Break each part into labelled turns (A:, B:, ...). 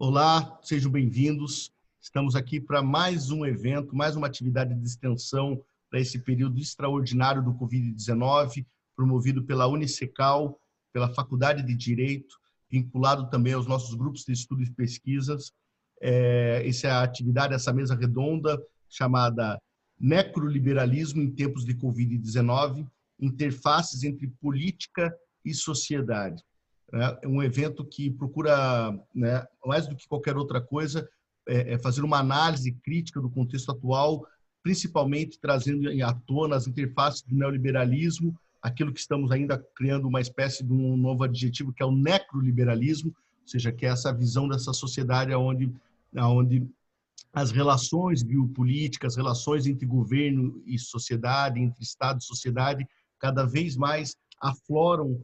A: Olá, sejam bem-vindos. Estamos aqui para mais um evento, mais uma atividade de extensão para esse período extraordinário do Covid-19, promovido pela Unicecal, pela Faculdade de Direito, vinculado também aos nossos grupos de estudo e pesquisas. Essa é a atividade, essa mesa redonda, chamada Necroliberalismo em tempos de Covid-19, interfaces entre política e sociedade. É um evento que procura, né, mais do que qualquer outra coisa, fazer uma análise crítica do contexto atual, principalmente trazendo à tona as interfaces do neoliberalismo, aquilo que estamos ainda criando uma espécie de um novo adjetivo, que é o necroliberalismo, ou seja, que é essa visão dessa sociedade onde as relações biopolíticas, as relações entre governo e sociedade, entre Estado e sociedade, cada vez mais afloram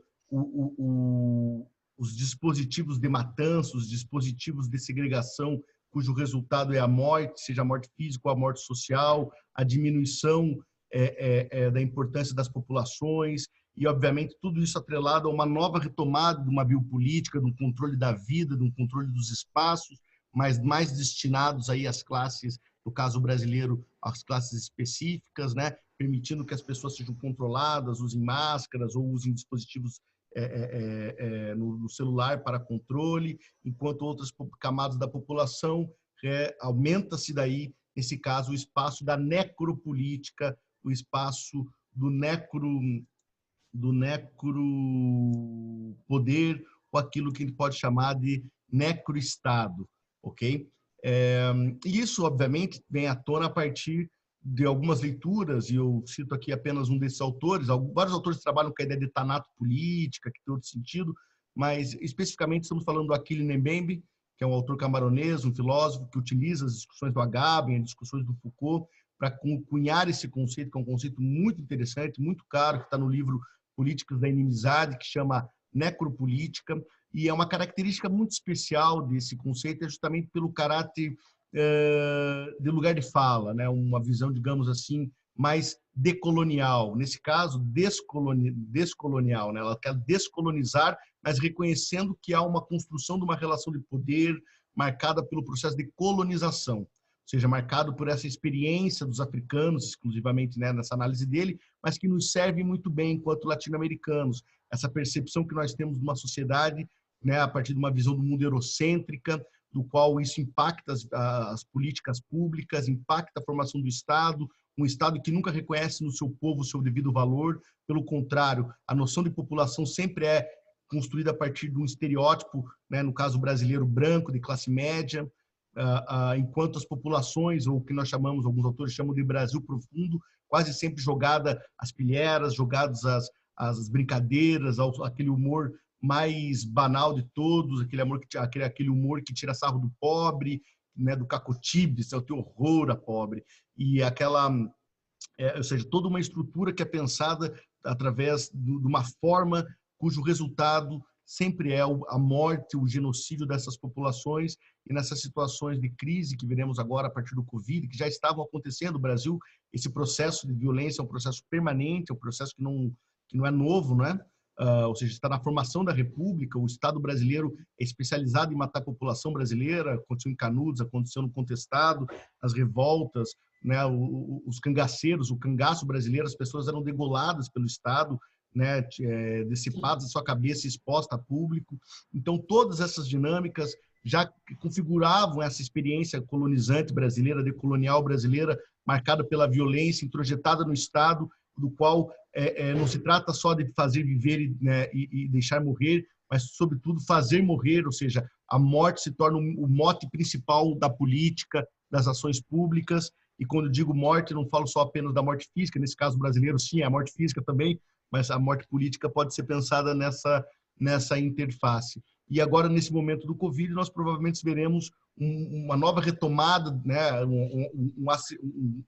A: os dispositivos de matança, os dispositivos de segregação, cujo resultado é a morte, seja a morte física ou a morte social, a diminuição da importância das populações e, obviamente, tudo isso atrelado a uma nova retomada de uma biopolítica, de um controle da vida, de um controle dos espaços, mas mais destinados aí às classes, no caso brasileiro, às classes específicas, né? Permitindo que as pessoas sejam controladas, usem máscaras ou usem dispositivos no celular para controle, enquanto outras camadas da população aumenta-se daí, nesse caso, o espaço da necropolítica, o espaço do necropoder, ou aquilo que a gente pode chamar de necroestado, ok? Isso, obviamente, vem à tona a partir de algumas leituras, e eu cito aqui apenas um desses autores. Vários autores trabalham com a ideia de tanato política, que tem outro sentido, mas especificamente estamos falando do Achille Mbembe, que é um autor camaronês, um filósofo que utiliza as discussões do Agamben, as discussões do Foucault, para cunhar esse conceito, que é um conceito muito interessante, muito caro, que está no livro Políticas da Inimizade, que chama Necropolítica, e é uma característica muito especial desse conceito, é justamente pelo caráter de lugar de fala, né? Uma visão, digamos assim, mais decolonial, nesse caso, descolonial, né? Ela quer descolonizar, mas reconhecendo que há uma construção de uma relação de poder marcada pelo processo de colonização, ou seja, marcado por essa experiência dos africanos, exclusivamente, né, nessa análise dele, mas que nos serve muito bem enquanto latino-americanos, essa percepção que nós temos de uma sociedade, né, a partir de uma visão do mundo eurocêntrica, do qual isso impacta as políticas públicas, impacta a formação do Estado, um Estado que nunca reconhece no seu povo o seu devido valor. Pelo contrário, a noção de população sempre é construída a partir de um estereótipo, né, no caso brasileiro, branco, de classe média, enquanto as populações, ou o que nós chamamos, alguns autores chamam de Brasil profundo, quase sempre jogada às pilheiras, jogados às brincadeiras, aquele humor mais banal de todos, aquele humor que tira sarro do pobre, né, do cacotibes, o teu horror a pobre, e ou seja, toda uma estrutura que é pensada através de uma forma cujo resultado sempre é a morte, o genocídio dessas populações, e nessas situações de crise que veremos agora a partir do Covid, que já estavam acontecendo no Brasil, esse processo de violência é um processo permanente, é um processo que não é novo, não é? Ou seja, está na formação da República, o Estado brasileiro é especializado em matar a população brasileira, aconteceu em Canudos, aconteceu no Contestado, as revoltas, né, os cangaceiros, o cangaço brasileiro, as pessoas eram degoladas pelo Estado, né, dissipadas a sua cabeça exposta a público. Então, todas essas dinâmicas já configuravam essa experiência colonizante brasileira, decolonial brasileira, marcada pela violência introjetada no Estado, do qual não se trata só de fazer viver, né, e deixar morrer, mas, sobretudo, fazer morrer, ou seja, a morte se torna o mote principal da política, das ações públicas. E quando eu digo morte, não falo só apenas da morte física, nesse caso brasileiro, sim, a morte física também, mas a morte política pode ser pensada nessa interface. E agora, nesse momento do Covid, nós provavelmente veremos uma nova retomada, né,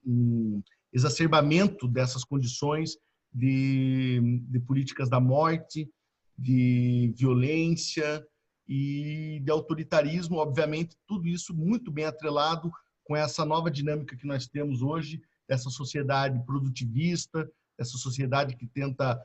A: um exacerbamento dessas condições de políticas da morte, de violência e de autoritarismo, obviamente, tudo isso muito bem atrelado com essa nova dinâmica que nós temos hoje, dessa sociedade produtivista, essa sociedade que tenta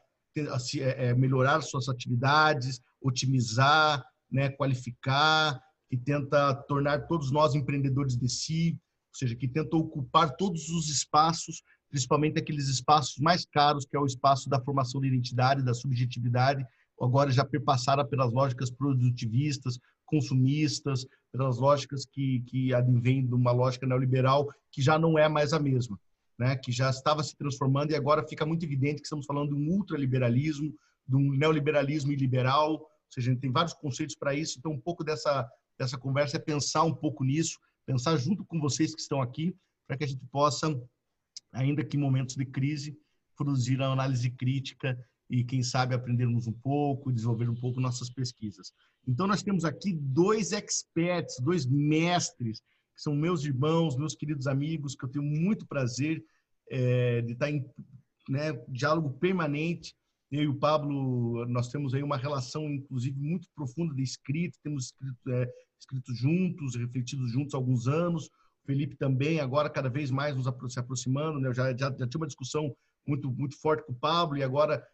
A: melhorar suas atividades, otimizar, né, qualificar, que tenta tornar todos nós empreendedores de si, ou seja, que tenta ocupar todos os espaços, principalmente aqueles espaços mais caros, que é o espaço da formação da identidade, da subjetividade, agora já perpassaram pelas lógicas produtivistas, consumistas, pelas lógicas que advêm de uma lógica neoliberal que já não é mais a mesma, né? Que já estava se transformando e agora fica muito evidente que estamos falando de um ultraliberalismo, de um neoliberalismo iliberal, ou seja, a gente tem vários conceitos para isso, então um pouco dessa conversa é pensar um pouco nisso, pensar junto com vocês que estão aqui, para que a gente possa, ainda que em momentos de crise, produzir a análise crítica e, quem sabe, aprendermos um pouco, desenvolver um pouco nossas pesquisas. Então, nós temos aqui 2 experts, 2 mestres, que são meus irmãos, meus queridos amigos, que eu tenho muito prazer de estar em, né, diálogo permanente. Eu e o Pablo, nós temos aí uma relação, inclusive, muito profunda de escrita, temos escrito juntos, refletido juntos há alguns anos. O Felipe também, agora cada vez mais se aproximando, né? Já tinha uma discussão muito forte com o Pablo e agora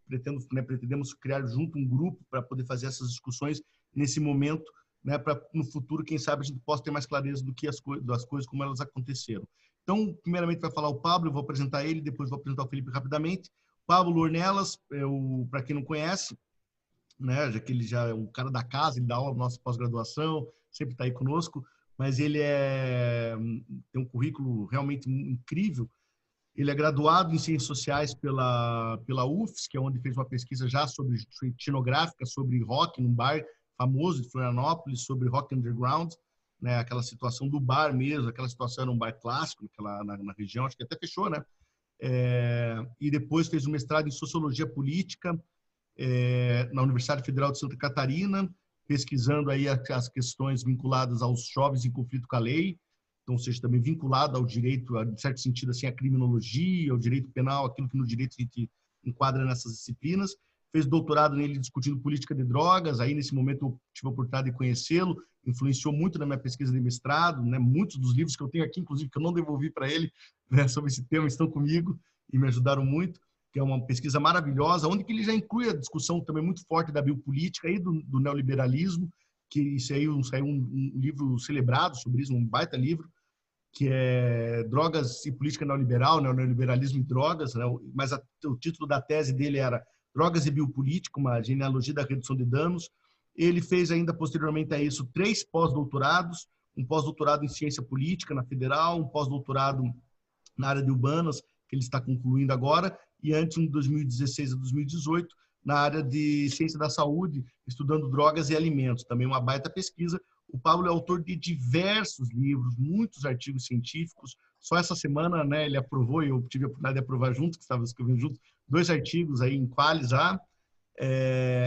A: pretendemos criar junto um grupo para poder fazer essas discussões nesse momento, né? Para no futuro, quem sabe, a gente possa ter mais clareza do que das coisas como elas aconteceram. Então, primeiramente vai falar o Pablo, eu vou apresentar ele, depois vou apresentar o Felipe rapidamente. Pablo Ornelas, para quem não conhece, né, já que ele já é um cara da casa, ele dá aula na nossa pós-graduação, sempre está aí conosco, mas ele tem um currículo realmente incrível. Ele é graduado em Ciências Sociais pela UFS, que é onde fez uma pesquisa já sobre etnográfica, sobre rock num bar famoso de Florianópolis, sobre rock underground, né, aquela situação do bar mesmo, aquela situação era um bar clássico na região, acho que até fechou, né? E depois fez um mestrado em Sociologia Política na Universidade Federal de Santa Catarina, pesquisando aí as questões vinculadas aos jovens em conflito com a lei, então, ou seja, também vinculado ao direito, em certo sentido, assim, à criminologia, ao direito penal, aquilo que no direito a gente enquadra nessas disciplinas. Fez doutorado nele discutindo política de drogas, aí nesse momento eu tive a oportunidade de conhecê-lo, influenciou muito na minha pesquisa de mestrado, né? Muitos dos livros que eu tenho aqui, inclusive, que eu não devolvi para ele, né, sobre esse tema, estão comigo e me ajudaram muito, que é uma pesquisa maravilhosa, onde que ele já inclui a discussão também muito forte da biopolítica e do neoliberalismo, que isso aí saiu um livro celebrado sobre isso, um baita livro, que é Drogas e Política Neoliberal, né, o neoliberalismo e drogas, né, mas o título da tese dele era Drogas e Biopolítica, uma genealogia da redução de danos. Ele fez ainda, posteriormente a isso, 3 pós-doutorados, um pós-doutorado em Ciência Política na Federal, um pós-doutorado na área de Humanas, que ele está concluindo agora, e antes, em 2016 a 2018, na área de Ciência da Saúde, estudando drogas e alimentos, também uma baita pesquisa. O Pablo é autor de diversos livros, muitos artigos científicos. Só essa semana, né, ele aprovou, e eu tive a oportunidade de aprovar junto, que estava escrevendo junto, 2 artigos aí em Qualis já.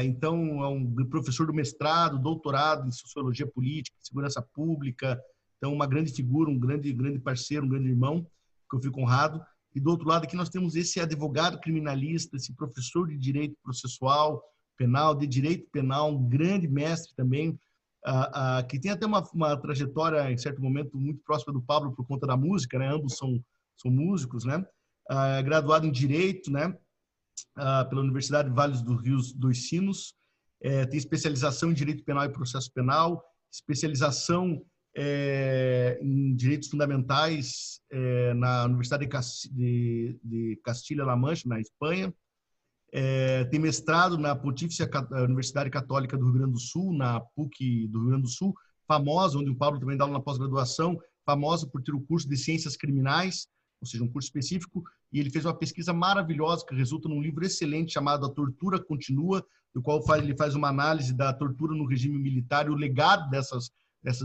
A: Então, é um professor do mestrado, doutorado em Sociologia Política, Segurança Pública. Então, uma grande figura, um grande parceiro, um grande irmão, que eu fico honrado. E do outro lado aqui nós temos esse advogado criminalista, esse professor de direito processual penal, de direito penal, um grande mestre também, que tem até uma trajetória, em certo momento, muito próxima do Pablo por conta da música, né? Ambos são músicos, né? Graduado em Direito, né? Pela Universidade Vale do Rio dos Sinos, tem especialização em Direito Penal e Processo Penal, especialização em Direitos Fundamentais na Universidade de Castilha-La Mancha, na Espanha. Tem mestrado na Pontifícia Universidade Católica do Rio Grande do Sul, na PUC do Rio Grande do Sul, famosa, onde o Pablo também dá aula na pós-graduação, famosa por ter o curso de Ciências Criminais, ou seja, um curso específico, e ele fez uma pesquisa maravilhosa que resulta num livro excelente chamado A Tortura Continua, no qual ele faz uma análise da tortura no regime militar e o legado dessas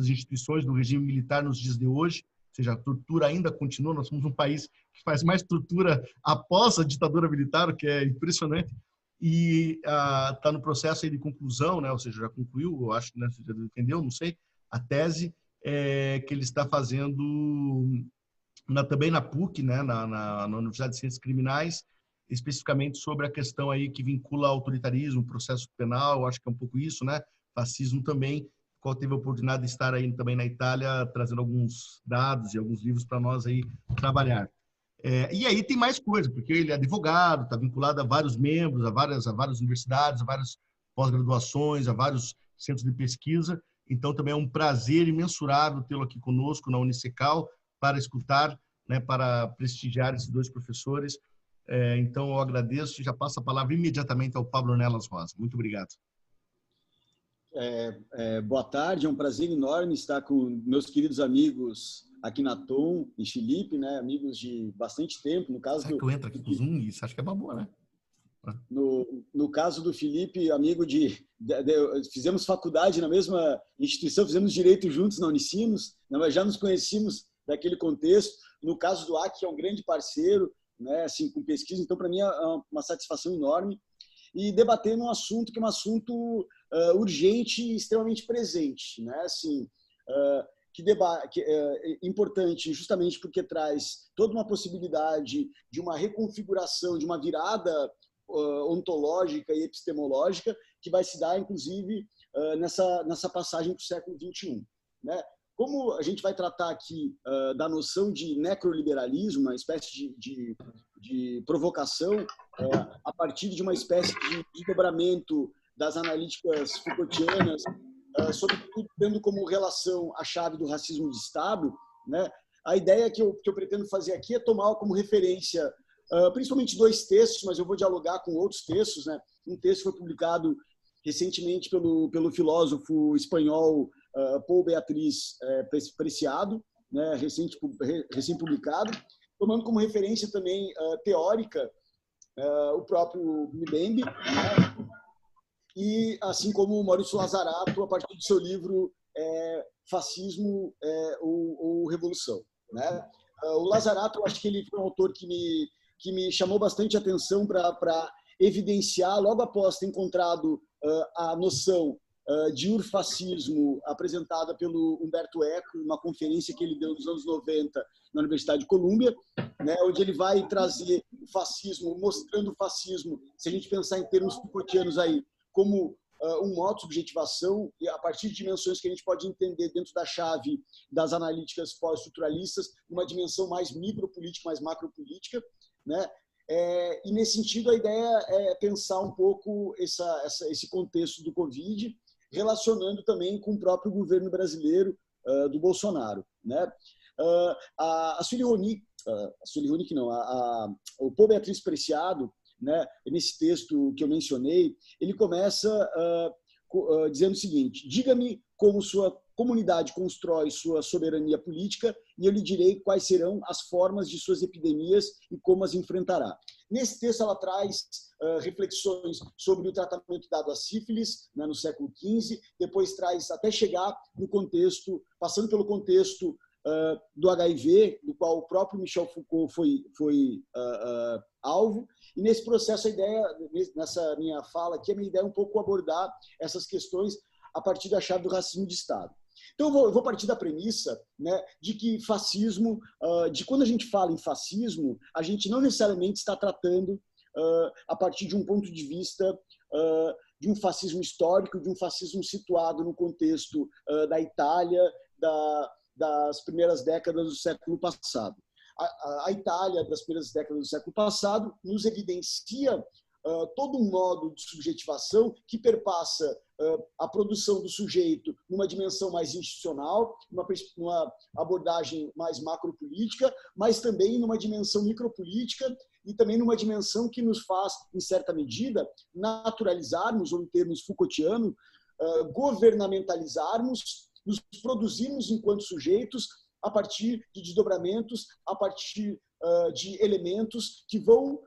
A: instituições do regime militar nos dias de hoje. Ou seja, a tortura ainda continua, nós somos um país que faz mais tortura após a ditadura militar, o que é impressionante, e está no processo aí de conclusão, né? Ou seja, já concluiu, eu acho, né? Você já entendeu, não sei, a tese que ele está fazendo também na PUC, né? na Universidade de Ciências Criminais, especificamente sobre a questão aí que vincula autoritarismo, processo penal, eu acho que é um pouco isso, né? Fascismo também, qual teve a oportunidade de estar aí também na Itália, trazendo alguns dados e alguns livros para nós aí trabalhar. E aí tem mais coisa, porque ele é advogado, está vinculado a vários membros, a várias universidades, a várias pós-graduações, a vários centros de pesquisa, Então, também é um prazer imensurável tê-lo aqui conosco na Unicecal para escutar, né, para prestigiar esses dois professores. Então, eu agradeço e já passo a palavra imediatamente ao Pablo Ornelas Rosa. Muito obrigado.
B: Boa tarde, é um prazer enorme estar com meus queridos amigos aqui na Tom e Felipe, né, amigos de bastante tempo. No caso
A: Será que eu entro aqui com o Zoom? Isso acho que é uma boa, né?
B: No caso do Felipe, amigo fizemos faculdade na mesma instituição, fizemos direito juntos na Unicinos, né, mas já nos conhecíamos daquele contexto. No caso do AC, que é um grande parceiro, né, assim, com pesquisa, então para mim é uma satisfação enorme. E debater um assunto que é um assunto urgente e extremamente presente, né? Assim, que é importante justamente porque traz toda uma possibilidade de uma reconfiguração, de uma virada ontológica e epistemológica que vai se dar, inclusive, nessa passagem para o século XXI. Né? Como a gente vai tratar aqui da noção de necroliberalismo, uma espécie de provocação a partir de uma espécie de desdobramento das analíticas Foucaultianas, sobretudo tendo como relação a chave do racismo de Estado, né? A ideia que eu pretendo fazer aqui é tomar como referência principalmente dois textos, mas eu vou dialogar com outros textos. Né? Um texto foi publicado recentemente pelo filósofo espanhol Paul Beatriz Preciado, né? recém-publicado, tomando como referência também teórica o próprio Mbembe, né? E assim como o Maurício Lazarato, a partir do seu livro Fascismo ou Revolução. Né? O Lazarato, eu acho que ele foi um autor que me chamou bastante atenção para evidenciar, logo após ter encontrado a noção de urfascismo apresentada pelo Humberto Eco, numa conferência que ele deu nos anos 90 na Universidade de Colômbia, né, onde ele vai trazer o fascismo, mostrando o fascismo, se a gente pensar em termos Foucaultianos aí, como um modo de subjetivação, e a partir de dimensões que a gente pode entender dentro da chave das analíticas pós-estruturalistas, uma dimensão mais micropolítica, mais macropolítica, né? E nesse sentido a ideia é pensar um pouco esse contexto do Covid, relacionando também com o próprio governo brasileiro do Bolsonaro, né? A Sueli Ronick não, o Paul Beatriz Preciado, né, nesse texto que eu mencionei, ele começa dizendo o seguinte: diga-me como sua comunidade constrói sua soberania política e eu lhe direi quais serão as formas de suas epidemias e como as enfrentará. Nesse texto ela traz reflexões sobre o tratamento dado à sífilis, né, no século XV, depois traz até chegar no contexto, passando pelo contexto do HIV, do qual o próprio Michel Foucault foi alvo. E nesse processo, a ideia, nessa minha fala aqui, a minha ideia é um pouco abordar essas questões a partir da chave do racismo de Estado. Então, eu vou partir da premissa, né, de que fascismo, de quando a gente fala em fascismo, a gente não necessariamente está tratando a partir de um ponto de vista de um fascismo histórico, de um fascismo situado no contexto da Itália, das primeiras décadas do século passado. A Itália, das primeiras décadas do século passado, nos evidencia todo um modo de subjetivação que perpassa a produção do sujeito numa dimensão mais institucional, numa abordagem mais macropolítica, mas também numa dimensão micropolítica e também numa dimensão que nos faz, em certa medida, naturalizarmos, ou em termos Foucaultianos, governamentalizarmos, nos produzirmos enquanto sujeitos a partir de desdobramentos, a partir de elementos que vão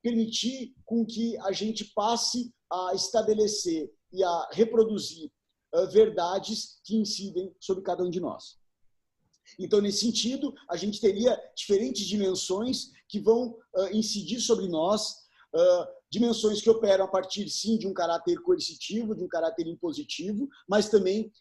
B: permitir com que a gente passe a estabelecer e a reproduzir verdades que incidem sobre cada um de nós. Então, nesse sentido, a gente teria diferentes dimensões que vão incidir sobre nós, dimensões que operam a partir, sim, de um caráter coercitivo, de um caráter impositivo, mas também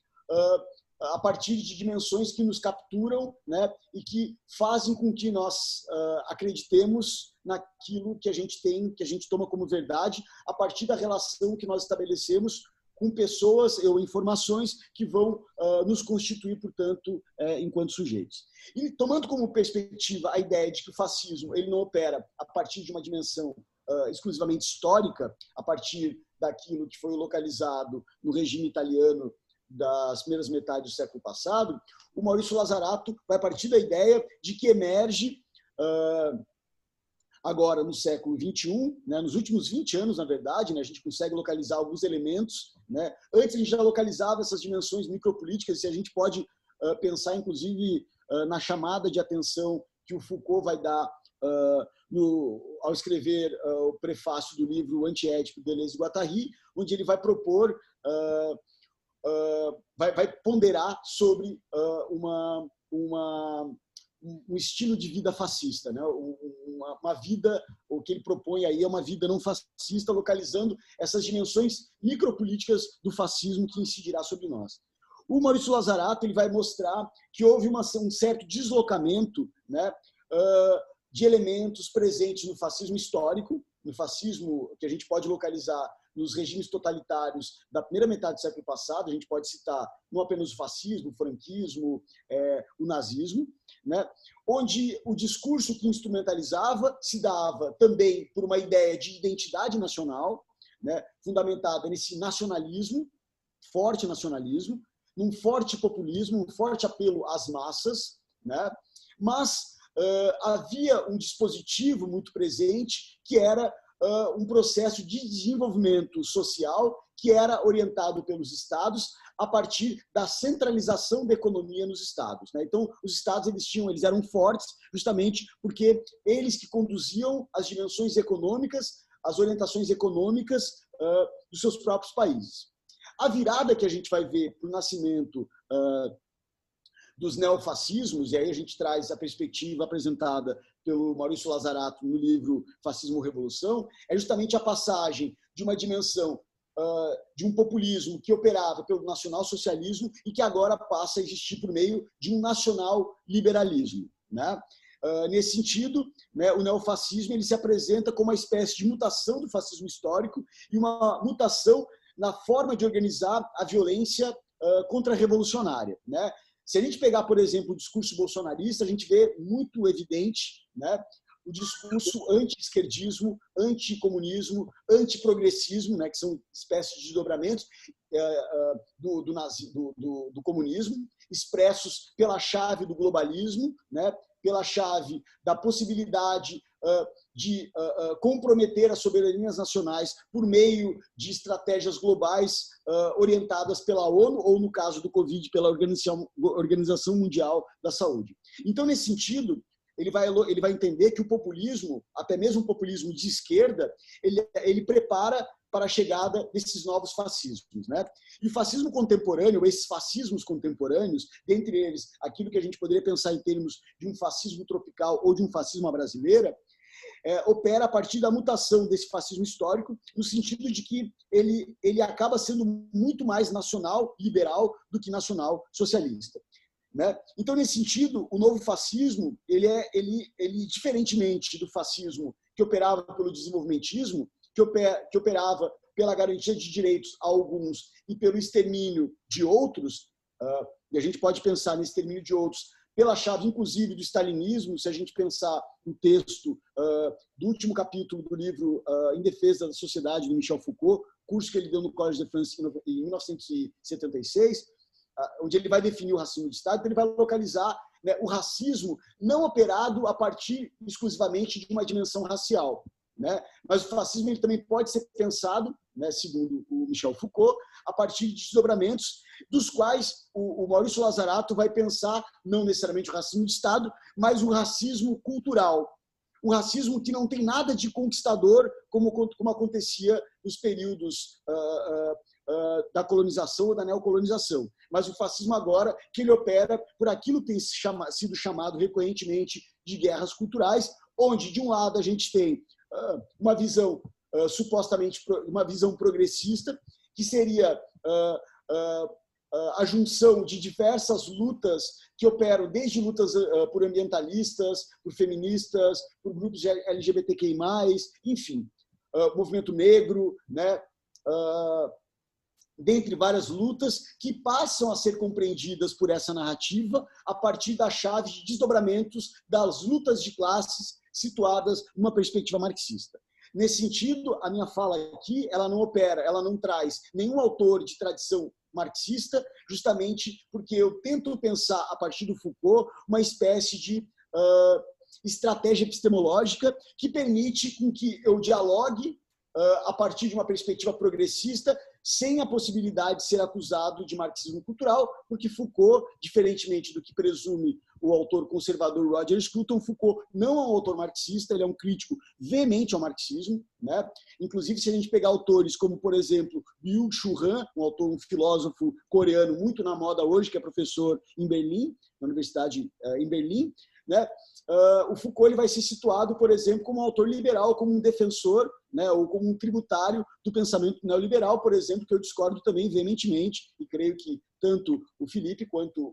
B: a partir de dimensões que nos capturam, né, e que fazem com que nós acreditemos naquilo que a gente tem, que a gente toma como verdade, a partir da relação que nós estabelecemos com pessoas ou informações que vão nos constituir, portanto, enquanto sujeitos. E tomando como perspectiva a ideia de que o fascismo ele não opera a partir de uma dimensão exclusivamente histórica, a partir daquilo que foi localizado no regime italiano das primeiras metades do século passado, o Maurício Lazarato vai partir da ideia de que emerge agora no século XXI, né, nos últimos 20 anos, na verdade, né, a gente consegue localizar alguns elementos. Né? Antes a gente já localizava essas dimensões micropolíticas, e a gente pode pensar, inclusive, na chamada de atenção que o Foucault vai dar ao escrever o prefácio do livro Antiédipo, Deleuze e Guattari, onde ele vai propor, vai ponderar sobre um estilo de vida fascista, né? Uma vida, o que ele propõe aí é uma vida não fascista, localizando essas dimensões micropolíticas do fascismo que incidirá sobre nós. O Maurício Lazarato ele vai mostrar que houve um certo deslocamento, né, de elementos presentes no fascismo histórico, no fascismo que a gente pode localizar nos regimes totalitários da primeira metade do século passado. A gente pode citar não apenas o fascismo, o franquismo, o nazismo, né? Onde o discurso que instrumentalizava se dava também por uma ideia de identidade nacional, né? Fundamentada nesse nacionalismo, forte nacionalismo, num forte populismo, um forte apelo às massas, né? Mas havia um dispositivo muito presente que era um processo de desenvolvimento social que era orientado pelos estados a partir da centralização da economia nos estados. Né? Então, os estados eles eram fortes justamente porque eles que conduziam as dimensões econômicas, as orientações econômicas dos seus próprios países. A virada que a gente vai ver para o nascimento dos neofascismos, e aí a gente traz a perspectiva apresentada pelo Maurício Lazarato no livro Fascismo-Revolução, é justamente a passagem de uma dimensão de um populismo que operava pelo nacional-socialismo e que agora passa a existir por meio de um nacional-liberalismo. Né? Nesse sentido, né, o neofascismo ele se apresenta como uma espécie de mutação do fascismo histórico e uma mutação na forma de organizar a violência contra-revolucionária. Né? Se a gente pegar, por exemplo, o discurso bolsonarista, a gente vê muito evidente, né, o discurso anti-esquerdismo, anticomunismo, antiprogressismo, né, que são espécies de desdobramentos do comunismo, expressos pela chave do globalismo, né, pela chave da possibilidade de comprometer as soberanias nacionais por meio de estratégias globais orientadas pela ONU ou, no caso do Covid, pela Organização Mundial da Saúde. Então, nesse sentido, ele vai entender que o populismo, até mesmo o populismo de esquerda, ele prepara para a chegada desses novos fascismos. Né? E o fascismo contemporâneo, esses fascismos contemporâneos, dentre eles aquilo que a gente poderia pensar em termos de um fascismo tropical ou de um fascismo à brasileira, opera a partir da mutação desse fascismo histórico, no sentido de que ele acaba sendo muito mais nacional liberal do que nacional socialista. Né? Então, nesse sentido, o novo fascismo, ele diferentemente do fascismo que operava pelo desenvolvimentismo, que operava pela garantia de direitos a alguns e pelo extermínio de outros, e a gente pode pensar nesse extermínio de outros pela chave, inclusive, do stalinismo, se a gente pensar no texto do último capítulo do livro Em Defesa da Sociedade, do Michel Foucault, curso que ele deu no Collège de France em 1976, onde ele vai definir o racismo de Estado, então ele vai localizar, né, o racismo não operado a partir exclusivamente de uma dimensão racial. Né? Mas o fascismo ele também pode ser pensado, né, segundo o Michel Foucault, a partir de desdobramentos dos quais o Maurício Lazarato vai pensar não necessariamente o racismo de Estado, mas o racismo cultural. Um racismo que não tem nada de conquistador, como acontecia nos períodos da colonização ou da neocolonização. Mas o fascismo agora, que ele opera por aquilo que tem sido chamado recorrentemente de guerras culturais, onde, de um lado, a gente tem uma visão supostamente uma visão progressista, que seria a junção de diversas lutas que operam desde lutas por ambientalistas, por feministas, por grupos LGBTQI+, enfim, movimento negro, né? Dentre várias lutas que passam a ser compreendidas por essa narrativa a partir da chave de desdobramentos das lutas de classes situadas numa perspectiva marxista. Nesse sentido, a minha fala aqui, ela não opera, ela não traz nenhum autor de tradição marxista, justamente porque eu tento pensar, a partir do Foucault, uma espécie de estratégia epistemológica que permite com que eu dialogue a partir de uma perspectiva progressista, sem a possibilidade de ser acusado de marxismo cultural, porque Foucault, diferentemente do que presume o autor conservador Roger Scruton, Foucault não é um autor marxista, ele é um crítico veemente ao marxismo, né? Inclusive, se a gente pegar autores como, por exemplo, Byung-Chul Han, um filósofo coreano muito na moda hoje, que é professor em Berlim, na Universidade em Berlim, né? O Foucault ele vai ser situado, por exemplo, como um autor liberal, como um defensor, né, ou como um tributário do pensamento neoliberal, por exemplo, que eu discordo também veementemente, e creio que tanto o Felipe quanto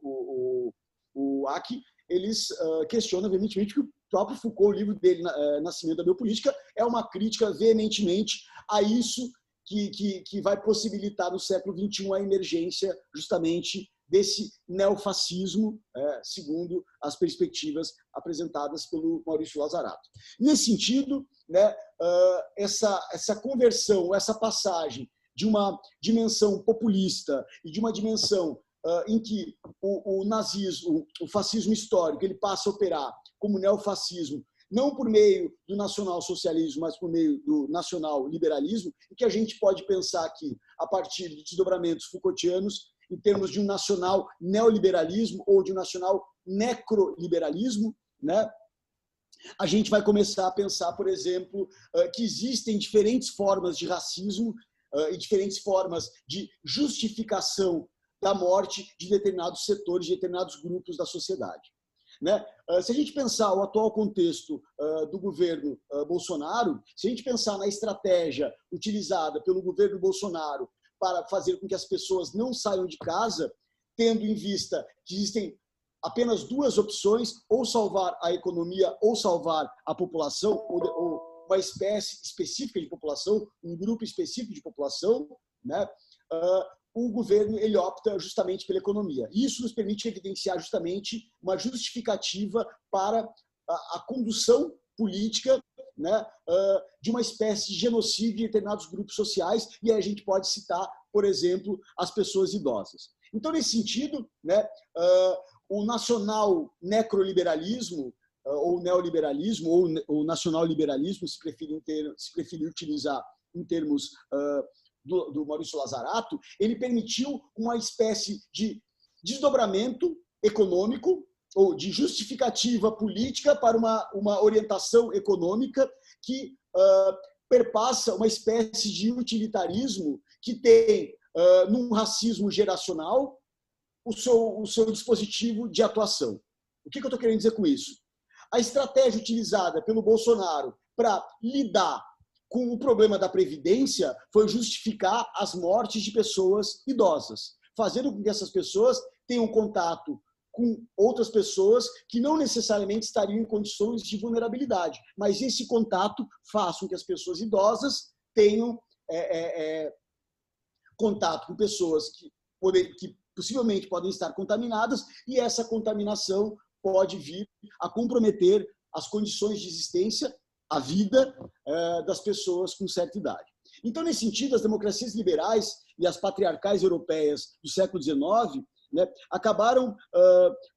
B: o Aki, eles questionam veementemente que o próprio Foucault, o livro dele, Nascimento da Biopolítica, é uma crítica veementemente a isso que vai possibilitar no século XXI a emergência justamente desse neofascismo, segundo as perspectivas apresentadas pelo Maurício Lazarato. Nesse sentido, né, essa conversão, essa passagem de uma dimensão populista e de uma dimensão em que o nazismo, o fascismo histórico, ele passa a operar como neofascismo, não por meio do nacionalsocialismo, mas por meio do nacional-liberalismo, e que a gente pode pensar aqui, a partir de desdobramentos Foucaultianos, em termos de um nacional neoliberalismo ou de um nacional necroliberalismo, né? A gente vai começar a pensar, por exemplo, que existem diferentes formas de racismo e diferentes formas de justificação da morte de determinados setores, de determinados grupos da sociedade. Né? Se a gente pensar o atual contexto do governo Bolsonaro, se a gente pensar na estratégia utilizada pelo governo Bolsonaro para fazer com que as pessoas não saiam de casa, tendo em vista que existem apenas duas opções, ou salvar a economia ou salvar a população, ou uma espécie específica de população, um grupo específico de população, né? O governo ele opta justamente pela economia. Isso nos permite evidenciar justamente uma justificativa para a condução política, né, de uma espécie de genocídio de determinados grupos sociais, e aí a gente pode citar, por exemplo, as pessoas idosas. Então, nesse sentido, né, o nacional necroliberalismo, ou neoliberalismo, ou nacional-liberalismo, se preferir utilizar em termos do Maurício Lazarato, ele permitiu uma espécie de desdobramento econômico ou de justificativa política para uma orientação econômica que perpassa uma espécie de utilitarismo que tem, num racismo geracional, o seu dispositivo de atuação. O que eu estou querendo dizer com isso? A estratégia utilizada pelo Bolsonaro para lidar com o problema da Previdência foi justificar as mortes de pessoas idosas, fazendo com que essas pessoas tenham contato com outras pessoas que não necessariamente estariam em condições de vulnerabilidade, mas esse contato faz com que as pessoas idosas tenham contato com pessoas que possivelmente podem estar contaminadas, e essa contaminação pode vir a comprometer as condições de existência, a vida das pessoas com certa idade. Então, nesse sentido, as democracias liberais e as patriarcais europeias do século XIX, né, acabaram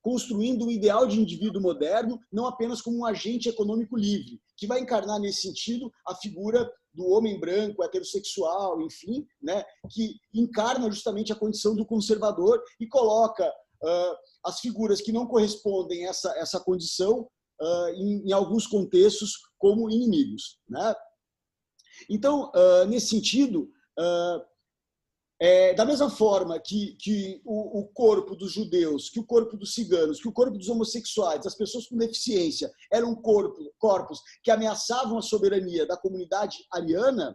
B: construindo um ideal de indivíduo moderno, não apenas como um agente econômico livre, que vai encarnar, nesse sentido, a figura do homem branco, heterossexual, enfim, né, que encarna justamente a condição do conservador e coloca as figuras que não correspondem a essa condição em alguns contextos como inimigos, né? Então, nesse sentido, da mesma forma que o corpo dos judeus, que o corpo dos ciganos, que o corpo dos homossexuais, das pessoas com deficiência, eram corpos que ameaçavam a soberania da comunidade ariana,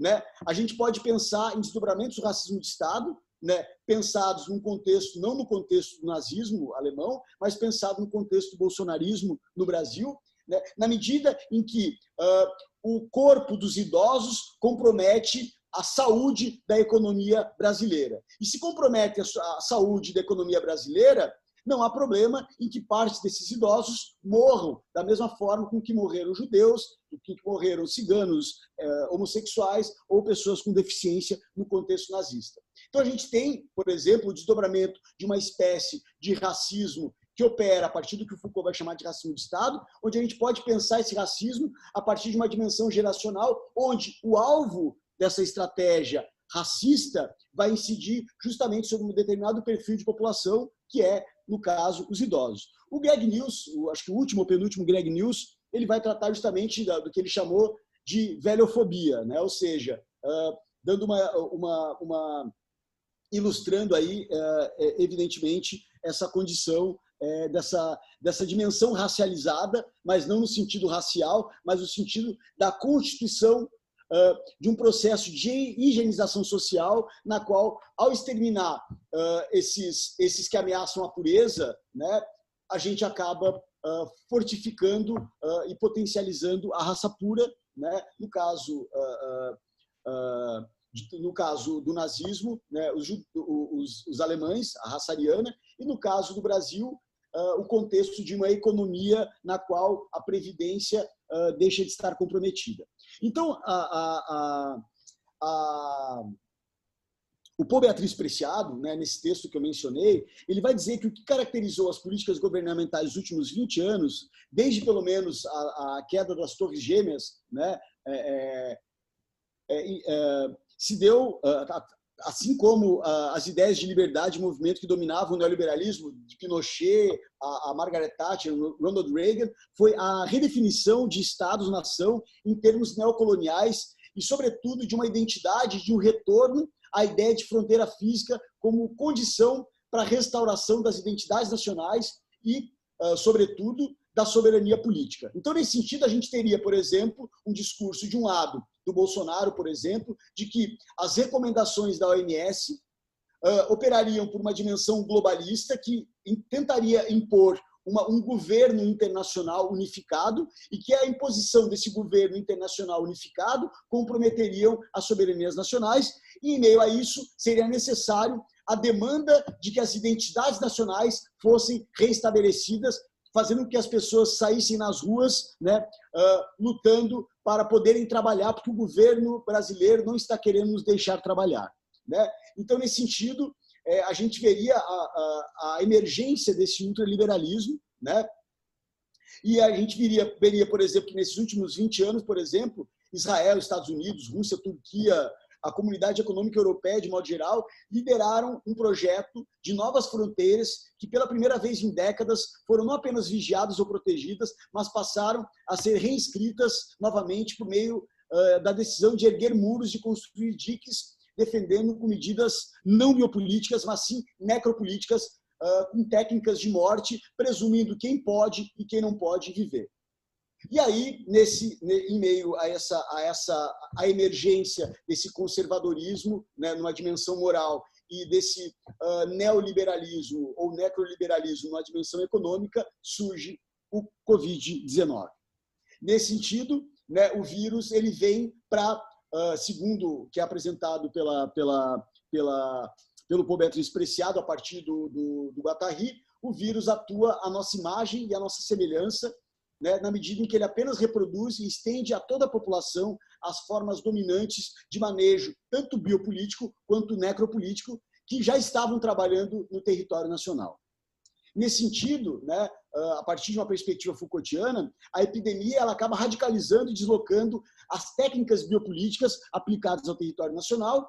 B: né? A gente pode pensar em desdobramentos do racismo de Estado, né, pensados num contexto, não no contexto do nazismo alemão, mas pensado no contexto do bolsonarismo no Brasil, né, na medida em que o corpo dos idosos compromete a saúde da economia brasileira. E se compromete a saúde da economia brasileira, não há problema em que parte desses idosos morram da mesma forma com que morreram judeus, exemplo, que morreram ciganos, homossexuais ou pessoas com deficiência no contexto nazista. Então, a gente tem, por exemplo, o desdobramento de uma espécie de racismo que opera a partir do que o Foucault vai chamar de racismo de Estado, onde a gente pode pensar esse racismo a partir de uma dimensão geracional, onde o alvo dessa estratégia racista vai incidir justamente sobre um determinado perfil de população, que é, no caso, os idosos. O Greg News, acho que o último ou penúltimo Greg News, ele vai tratar justamente do que ele chamou de velhofobia, né? Ou seja, dando ilustrando aí, evidentemente, essa condição dessa dimensão racializada, mas não no sentido racial, mas no sentido da constituição de um processo de higienização social, na qual, ao exterminar esses que ameaçam a pureza, né, a gente acaba fortificando e potencializando a raça pura, né, no caso do nazismo, né, os alemães, a raça ariana, e no caso do Brasil, o contexto de uma economia na qual a previdência deixa de estar comprometida. Então, o Paul Beatriz Preciado, né, nesse texto que eu mencionei, ele vai dizer que o que caracterizou as políticas governamentais dos últimos 20 anos, desde pelo menos a queda das Torres Gêmeas, né, se deu, assim como as ideias de liberdade e movimento que dominavam o neoliberalismo, de Pinochet, a Margaret Thatcher, Ronald Reagan, foi a redefinição de Estados-nação em termos neocoloniais e, sobretudo, de uma identidade, de um retorno à ideia de fronteira física como condição para a restauração das identidades nacionais e, sobretudo, da soberania política. Então, nesse sentido, a gente teria, por exemplo, um discurso, de um lado, do Bolsonaro, por exemplo, de que as recomendações da OMS operariam por uma dimensão globalista que tentaria impor um governo internacional unificado e que a imposição desse governo internacional unificado comprometeriam as soberanias nacionais e, em meio a isso, seria necessário a demanda de que as identidades nacionais fossem reestabelecidas, fazendo com que as pessoas saíssem nas ruas, né, lutando para poderem trabalhar, porque o governo brasileiro não está querendo nos deixar trabalhar, né? Então, nesse sentido, a gente veria a emergência desse ultraliberalismo, né? E a gente veria, por exemplo, que nesses últimos 20 anos, por exemplo, Israel, Estados Unidos, Rússia, Turquia, a Comunidade Econômica Europeia, de modo geral, lideraram um projeto de novas fronteiras que, pela primeira vez em décadas, foram não apenas vigiadas ou protegidas, mas passaram a ser reescritas novamente por meio da decisão de erguer muros, de construir diques, defendendo com medidas não biopolíticas, mas sim necropolíticas, com técnicas de morte, presumindo quem pode e quem não pode viver. E aí, em meio a emergência desse conservadorismo, né, numa dimensão moral, e desse neoliberalismo ou necroliberalismo numa dimensão econômica, surge o Covid-19. Nesse sentido, né, o vírus ele vem para, segundo o que é apresentado pelo Paul Beatriz Preciado, a partir do Guattari, o vírus atua à nossa imagem e à nossa semelhança, né, na medida em que ele apenas reproduz e estende a toda a população as formas dominantes de manejo, tanto biopolítico quanto necropolítico, que já estavam trabalhando no território nacional. Nesse sentido, né, a partir de uma perspectiva Foucaultiana, a epidemia ela acaba radicalizando e deslocando as técnicas biopolíticas aplicadas ao território nacional,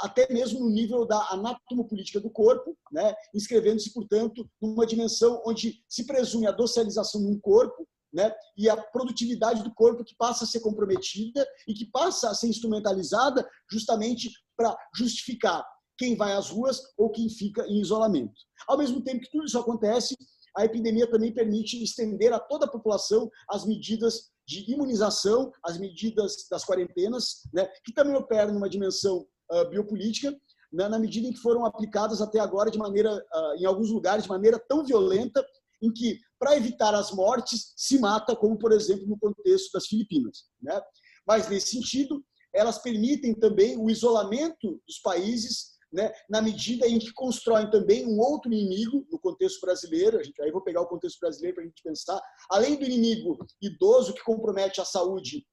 B: até mesmo no nível da anatomopolítica do corpo, né, inscrevendo-se, portanto, numa dimensão onde se presume a docilização de um corpo, né, e a produtividade do corpo que passa a ser comprometida e que passa a ser instrumentalizada justamente para justificar quem vai às ruas ou quem fica em isolamento. Ao mesmo tempo que tudo isso acontece, a epidemia também permite estender a toda a população as medidas de imunização, as medidas das quarentenas, né, que também operam numa dimensão biopolítica, na medida em que foram aplicadas até agora de maneira, em alguns lugares, de maneira tão violenta, em que, para evitar as mortes, se mata, como, por exemplo, no contexto das Filipinas, né? Mas, nesse sentido, elas permitem também o isolamento dos países né, na medida em que constroem também um outro inimigo no contexto brasileiro. Aí vou pegar o contexto brasileiro para a gente pensar. Além do inimigo idoso que compromete a saúde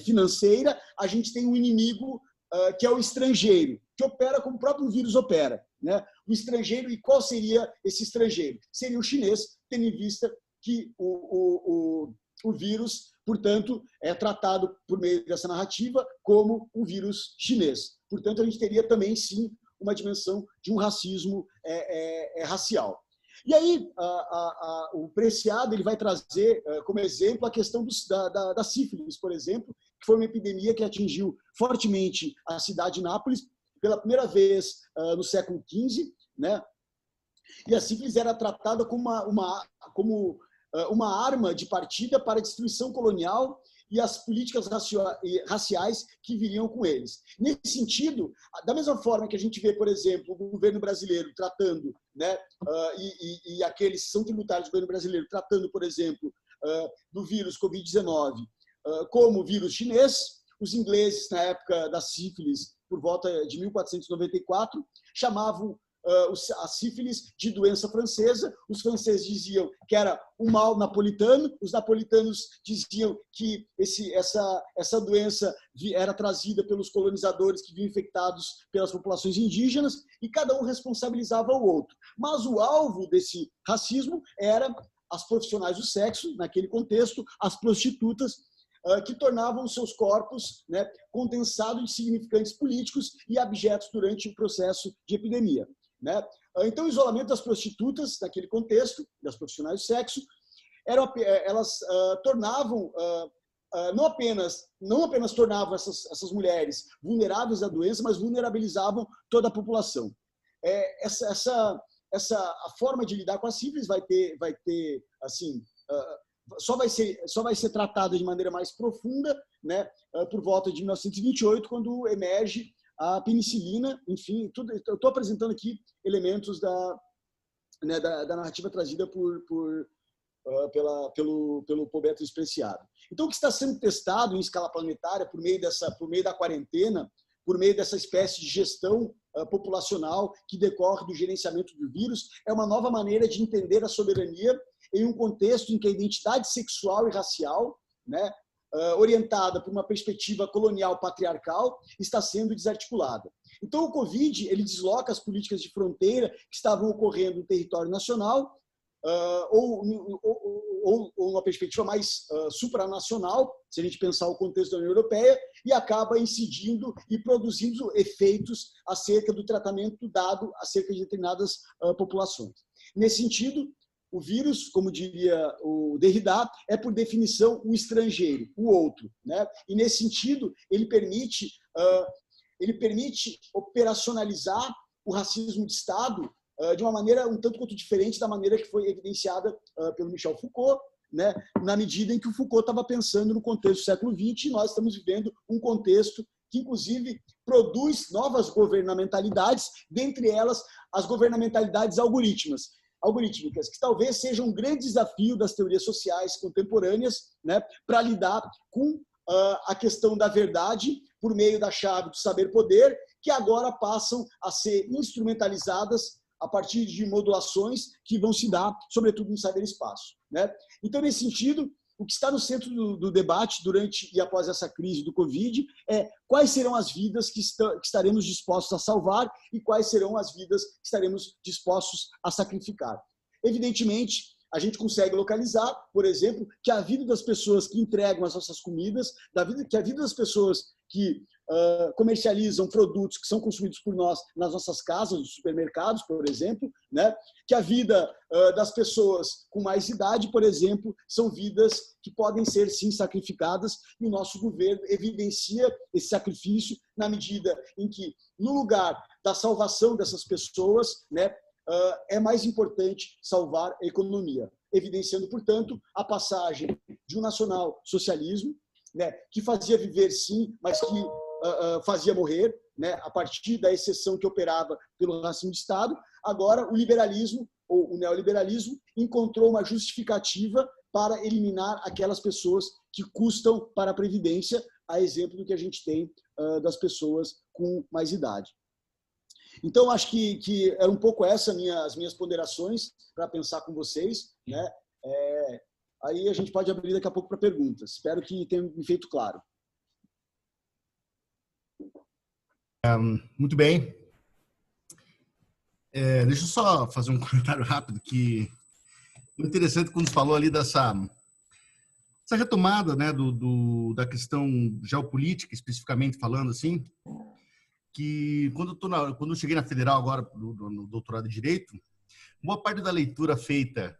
B: financeira, a gente tem um inimigo que é o estrangeiro, que opera como o próprio vírus opera, né? O estrangeiro, e qual seria esse estrangeiro? Seria o chinês, tendo em vista que o vírus, portanto, é tratado por meio dessa narrativa como um vírus chinês. Portanto, a gente teria também, sim, uma dimensão de um racismo racial. E aí, o Preciado ele vai trazer como exemplo a questão da sífilis, por exemplo, que foi uma epidemia que atingiu fortemente a cidade de Nápoles pela primeira vez no século XV, né? E a sífilis era tratada como uma arma de partida para a destruição colonial e as políticas raciais que viriam com eles. Nesse sentido, da mesma forma que a gente vê, por exemplo, o governo brasileiro tratando, né, e aqueles que são tributários do governo brasileiro tratando, por exemplo, do vírus Covid-19 como vírus chinês, os ingleses, na época da sífilis, por volta de 1494, chamavam a sífilis de doença francesa. Os franceses diziam que era um mal napolitano, os napolitanos diziam que essa doença era trazida pelos colonizadores que vinham infectados pelas populações indígenas, e cada um responsabilizava o outro. Mas o alvo desse racismo era as profissionais do sexo, naquele contexto, as prostitutas, que tornavam seus corpos, né, condensados de significantes políticos e abjetos durante o processo de epidemia, né? Então, o isolamento das prostitutas, naquele contexto, das profissionais do sexo, elas tornavam, não apenas tornavam essas mulheres vulneráveis à doença, mas vulnerabilizavam toda a população. A forma de lidar com a sífilis vai ter assim, só vai ser tratada de maneira mais profunda, né, por volta de 1928, quando emerge a penicilina. Enfim, eu estou apresentando aqui elementos da narrativa trazida pelo Beatriz Preciado. Então, o que está sendo testado em escala planetária por meio da quarentena, por meio dessa espécie de gestão populacional que decorre do gerenciamento do vírus, é uma nova maneira de entender a soberania em um contexto em que a identidade sexual e racial, né, orientada por uma perspectiva colonial patriarcal, está sendo desarticulada. Então, o Covid ele desloca as políticas de fronteira que estavam ocorrendo no território nacional, ou uma perspectiva mais supranacional, se a gente pensar o contexto da União Europeia, e acaba incidindo e produzindo efeitos acerca do tratamento dado acerca de determinadas populações. Nesse sentido, o vírus, como diria o Derrida, é, por definição, o estrangeiro, o outro, né? E, nesse sentido, ele permite operacionalizar o racismo de Estado de uma maneira um tanto quanto diferente da maneira que foi evidenciada pelo Michel Foucault, né? Na medida em que o Foucault estava pensando no contexto do século XX, e nós estamos vivendo um contexto que, inclusive, produz novas governamentalidades, dentre elas as governamentalidades algorítmicas, que talvez sejam um grande desafio das teorias sociais contemporâneas, né, para lidar com a questão da verdade por meio da chave do saber-poder, que agora passam a ser instrumentalizadas a partir de modulações que vão se dar, sobretudo, no cyberespaço, né? Então, nesse sentido, o que está no centro do debate durante e após essa crise do Covid é quais serão as vidas que estaremos dispostos a salvar e quais serão as vidas que estaremos dispostos a sacrificar. Evidentemente, a gente consegue localizar, por exemplo, que a vida das pessoas que entregam as nossas comidas, que a vida das pessoas que comercializam produtos que são consumidos por nós nas nossas casas, nos supermercados, por exemplo, né? Que a vida das pessoas com mais idade, por exemplo, são vidas que podem ser, sim, sacrificadas, e o nosso governo evidencia esse sacrifício na medida em que, no lugar da salvação dessas pessoas, né, é mais importante salvar a economia, evidenciando, portanto, a passagem de um nacional-socialismo, né, que fazia viver, sim, mas que fazia morrer, né, a partir da exceção que operava pelo racismo de Estado. Agora, o liberalismo, ou o neoliberalismo, encontrou uma justificativa para eliminar aquelas pessoas que custam para a Previdência, a exemplo do que a gente tem das pessoas com mais idade. Então, acho que era um pouco essa as minhas ponderações para pensar com vocês, né? Aí a gente pode abrir daqui a pouco para perguntas. Espero que tenha me feito claro.
A: Muito bem. Deixa eu só fazer um comentário rápido que muito interessante quando você falou ali dessa retomada, né, da questão geopolítica, especificamente falando assim, que quando eu cheguei na Federal agora no doutorado de Direito, boa parte da leitura feita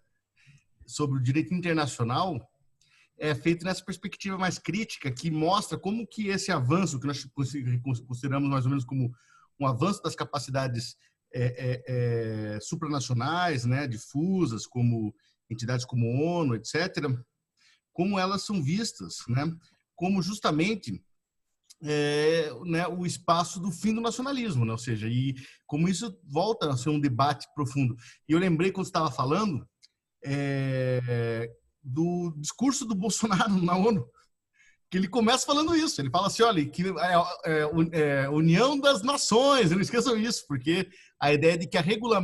A: sobre o direito internacional é feita nessa perspectiva mais crítica, que mostra como que esse avanço, que nós consideramos mais ou menos como um avanço das capacidades supranacionais, né, difusas, como entidades como a ONU, etc., como elas são vistas, né, como justamente né, o espaço do fim do nacionalismo, né? Ou seja, e como isso volta a ser um debate profundo. E eu lembrei, quando você estava falando, do discurso do Bolsonaro na ONU, que ele começa falando isso. Ele fala assim, olha, que união das nações, não esqueçam isso, porque a ideia de que regular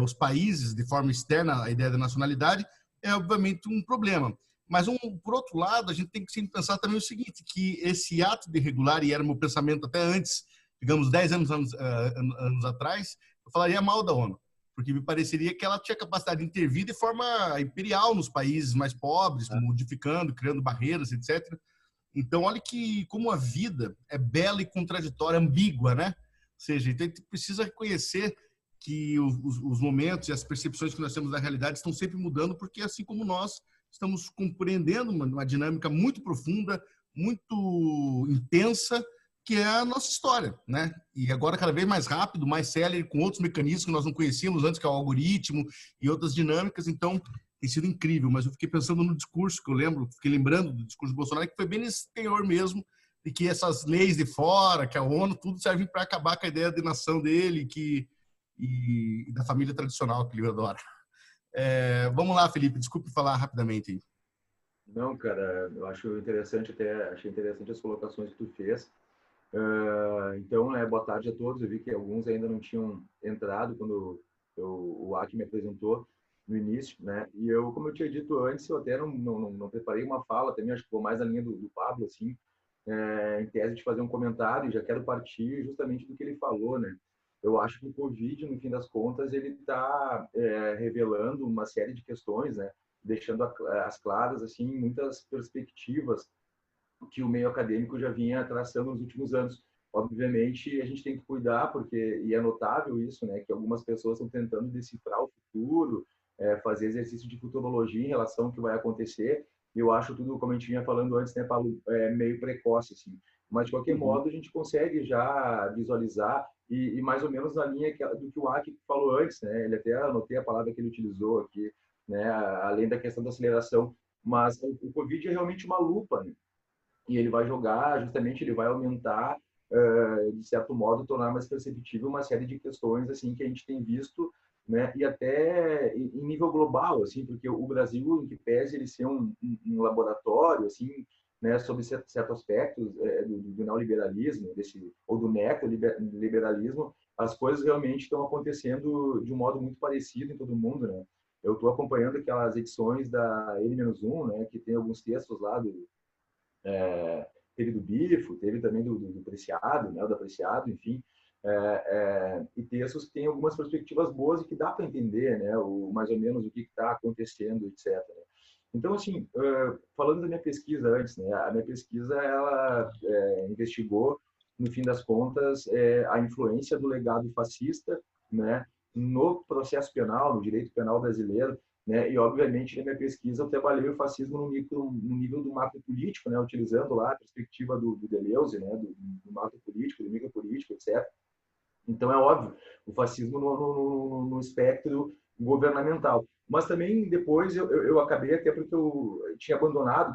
A: os países de forma externa a ideia da nacionalidade é obviamente um problema. Mas, por outro lado, a gente tem que sempre pensar também o seguinte, que esse ato de regular, e era meu pensamento até antes, digamos, 10 anos atrás, eu falaria mal da ONU, porque me pareceria que ela tinha capacidade de intervir de forma imperial nos países mais pobres, modificando, criando barreiras, etc. Então, olha como a vida é bela e contraditória, ambígua, né? Ou seja, então a gente precisa reconhecer que os momentos e as percepções que nós temos da realidade estão sempre mudando, porque assim como nós estamos compreendendo uma dinâmica muito profunda, muito intensa, que é a nossa história, né? E agora cada vez mais rápido, mais célere, com outros mecanismos que nós não conhecíamos antes, que é o algoritmo e outras dinâmicas. Então, tem sido incrível. Mas eu fiquei pensando no discurso que eu lembro, fiquei lembrando do discurso do Bolsonaro, que foi bem nesse teor mesmo, de que essas leis de fora, que a ONU, tudo serve para acabar com a ideia de nação dele e da família tradicional que ele adora. Vamos lá, Felipe, desculpe falar rapidamente aí.
C: Não, cara, eu acho interessante, achei interessante as colocações que tu fez. Então, boa tarde a todos. Eu vi que alguns ainda não tinham entrado quando o Aki me apresentou no início, né? E eu, como eu tinha dito antes, eu até não preparei uma fala, também acho que vou mais na linha do Pablo, assim, em tese de fazer um comentário, e já quero partir justamente do que ele falou, né? Eu acho que o Covid, no fim das contas, ele está revelando uma série de questões, né? Deixando as claras, assim, muitas perspectivas que o meio acadêmico já vinha traçando nos últimos anos. Obviamente, a gente tem que cuidar, e é notável isso, né, que algumas pessoas estão tentando decifrar o futuro, fazer exercício de futurologia em relação ao que vai acontecer. Eu acho tudo, como a gente vinha falando antes, né, Paulo, meio precoce, assim. Mas, de qualquer modo, a gente consegue já visualizar, e mais ou menos na linha do que o Aki falou antes, né, ele até anotei a palavra que ele utilizou aqui, né, além da questão da aceleração, mas o Covid é realmente uma lupa, né? E ele vai jogar, justamente, ele vai aumentar, de certo modo, tornar mais perceptível uma série de questões assim que a gente tem visto, né? E até em nível global, assim, porque o Brasil, em que pese ele ser um laboratório, assim, né, sobre certos aspectos do neoliberalismo, ou do neoliberalismo, as coisas realmente estão acontecendo de um modo muito parecido em todo mundo, né? Eu estou acompanhando aquelas edições da N-1, né, que tem alguns textos lá teve do Bifo, teve também do Preciado, né, do Apreciado, enfim, e textos que têm algumas perspectivas boas e que dá para entender, né, mais ou menos o que está acontecendo, etc. Né? Então, assim, falando da minha pesquisa antes, né, a minha pesquisa ela investigou, no fim das contas, a influência do legado fascista, né, no processo penal, no direito penal brasileiro, né? E, obviamente, na minha pesquisa, eu trabalhei o fascismo no nível do macro político, né? Utilizando lá a perspectiva do Deleuze, né? do macro político, do micro político, etc. Então, é óbvio, o fascismo no espectro governamental. Mas também, depois, eu acabei, até porque eu tinha abandonado,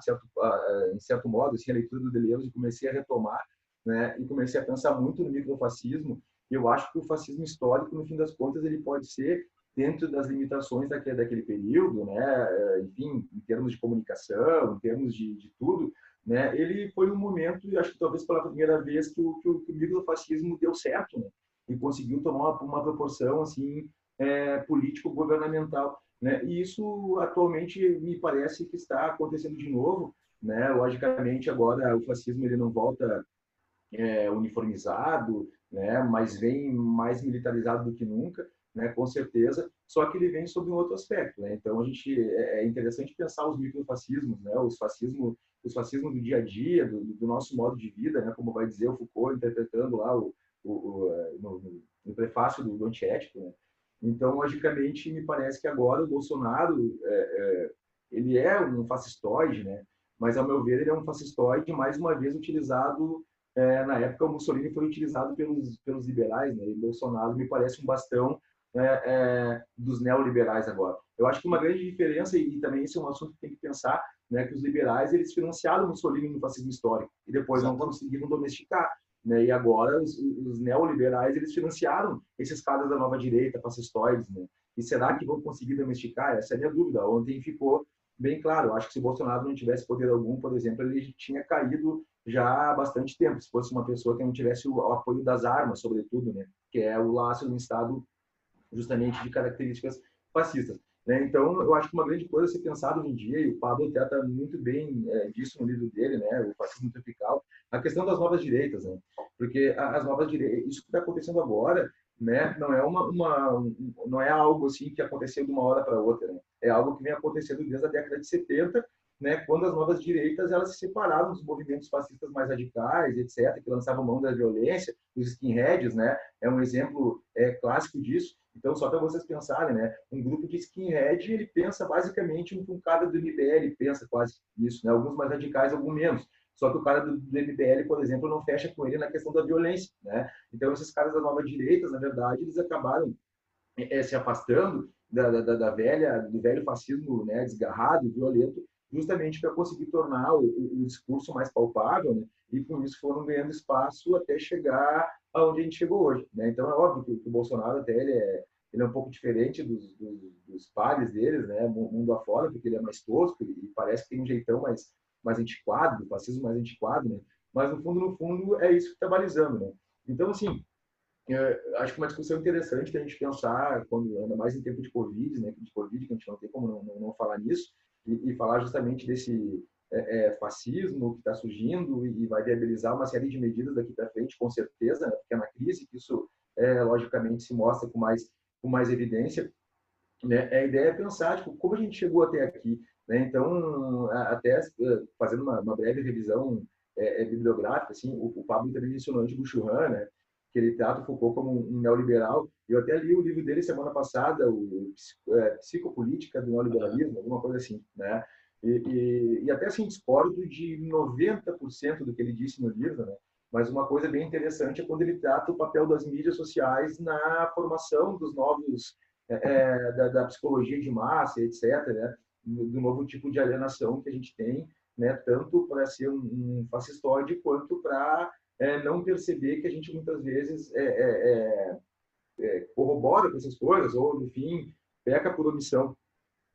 C: em certo modo, assim, a leitura do Deleuze e comecei a retomar, né? E comecei a pensar muito no microfascismo. Eu acho que o fascismo histórico, no fim das contas, ele pode ser dentro das limitações daquele período, né? Enfim, em termos de comunicação, em termos de tudo, né, ele foi um momento, e acho que talvez pela primeira vez, que o microfascismo deu certo, né, e conseguiu tomar uma proporção assim, político-governamental, né? E isso atualmente me parece que está acontecendo de novo, né? Logicamente agora o fascismo ele não volta uniformizado, né? Mas vem mais militarizado do que nunca, né? Com certeza. Só que ele vem sob um outro aspecto, né? Então a gente é interessante pensar os microfascismos, né? Os fascismos do dia a dia, do nosso modo de vida, né? Como vai dizer o Foucault interpretando lá no prefácio do Antiético, né? Então, logicamente, me parece que agora o Bolsonaro ele é um fascistoide, né? Mas, ao meu ver, ele é um fascistoide mais uma vez utilizado na época o Mussolini foi utilizado pelos liberais, né? E Bolsonaro me parece um bastão dos neoliberais agora. Eu acho que uma grande diferença, e também esse é um assunto que tem que pensar, né, que os liberais eles financiaram Mussolini no fascismo histórico e depois não conseguiram domesticar, né? E agora os neoliberais eles financiaram esses caras da nova direita, fascistoides, né? E será que vão conseguir domesticar? Essa é a minha dúvida. Ontem ficou bem claro. Eu acho que se Bolsonaro não tivesse poder algum, por exemplo, ele tinha caído já há bastante tempo, se fosse uma pessoa que não tivesse o apoio das armas, sobretudo, né? Que é o laço de um Estado justamente de características fascistas, né? Então, eu acho que uma grande coisa a ser pensado hoje em dia, e o Pablo trata muito bem disso no livro dele, né? O Fascismo Tropical, a questão das novas direitas, né? Porque as novas direitas, isso que está acontecendo agora, né? Não é não é algo assim que aconteceu de uma hora para outra, né? É algo que vem acontecendo desde a década de 70, né, quando as novas direitas elas se separaram dos movimentos fascistas mais radicais, etc., que lançavam mão da violência, os skinheads, né, é um exemplo clássico disso. Então, só para vocês pensarem, né, um grupo de skinhead, ele pensa basicamente um cara do MBL pensa quase isso, né, alguns mais radicais, alguns menos. Só que o cara do MBL, por exemplo, não fecha com ele na questão da violência, né? Então, esses caras da nova direita, na verdade, eles acabaram se afastando do velho fascismo, né, desgarrado e violento, justamente para conseguir tornar o discurso mais palpável, né, e com isso foram ganhando espaço até chegar aonde a gente chegou hoje, né? Então é óbvio que o Bolsonaro até ele é um pouco diferente dos pares deles, né, mundo afora, porque ele é mais tosco e parece que tem um jeitão mais antiquado, do fascismo mais antiquado, né? Mas no fundo é isso que está balizando, né? Então assim, acho que uma discussão interessante da gente pensar, quando anda mais em tempo de Covid, né, que a gente não tem como não falar nisso, e falar justamente desse fascismo que está surgindo e vai viabilizar uma série de medidas daqui para frente, com certeza, né, porque é na crise que isso, logicamente, se mostra com mais evidência. Né? A ideia é pensar tipo, como a gente chegou até aqui. Né? Então, até fazendo uma breve revisão bibliográfica, assim, o Pablo também mencionou antes o Bouchourin, né? Que ele trata o Foucault como um neoliberal. Eu até li o livro dele semana passada, Psicopolítica do Neoliberalismo, alguma coisa assim. Né? E até assim, discordo de 90% do que ele disse no livro, né? Mas uma coisa bem interessante é quando ele trata o papel das mídias sociais na formação dos novos da psicologia de massa, etc., né? Do novo tipo de alienação que a gente tem, né? Tanto para ser um fascistoide quanto para não perceber que a gente muitas vezes corrobora com essas coisas ou, no fim, peca por omissão.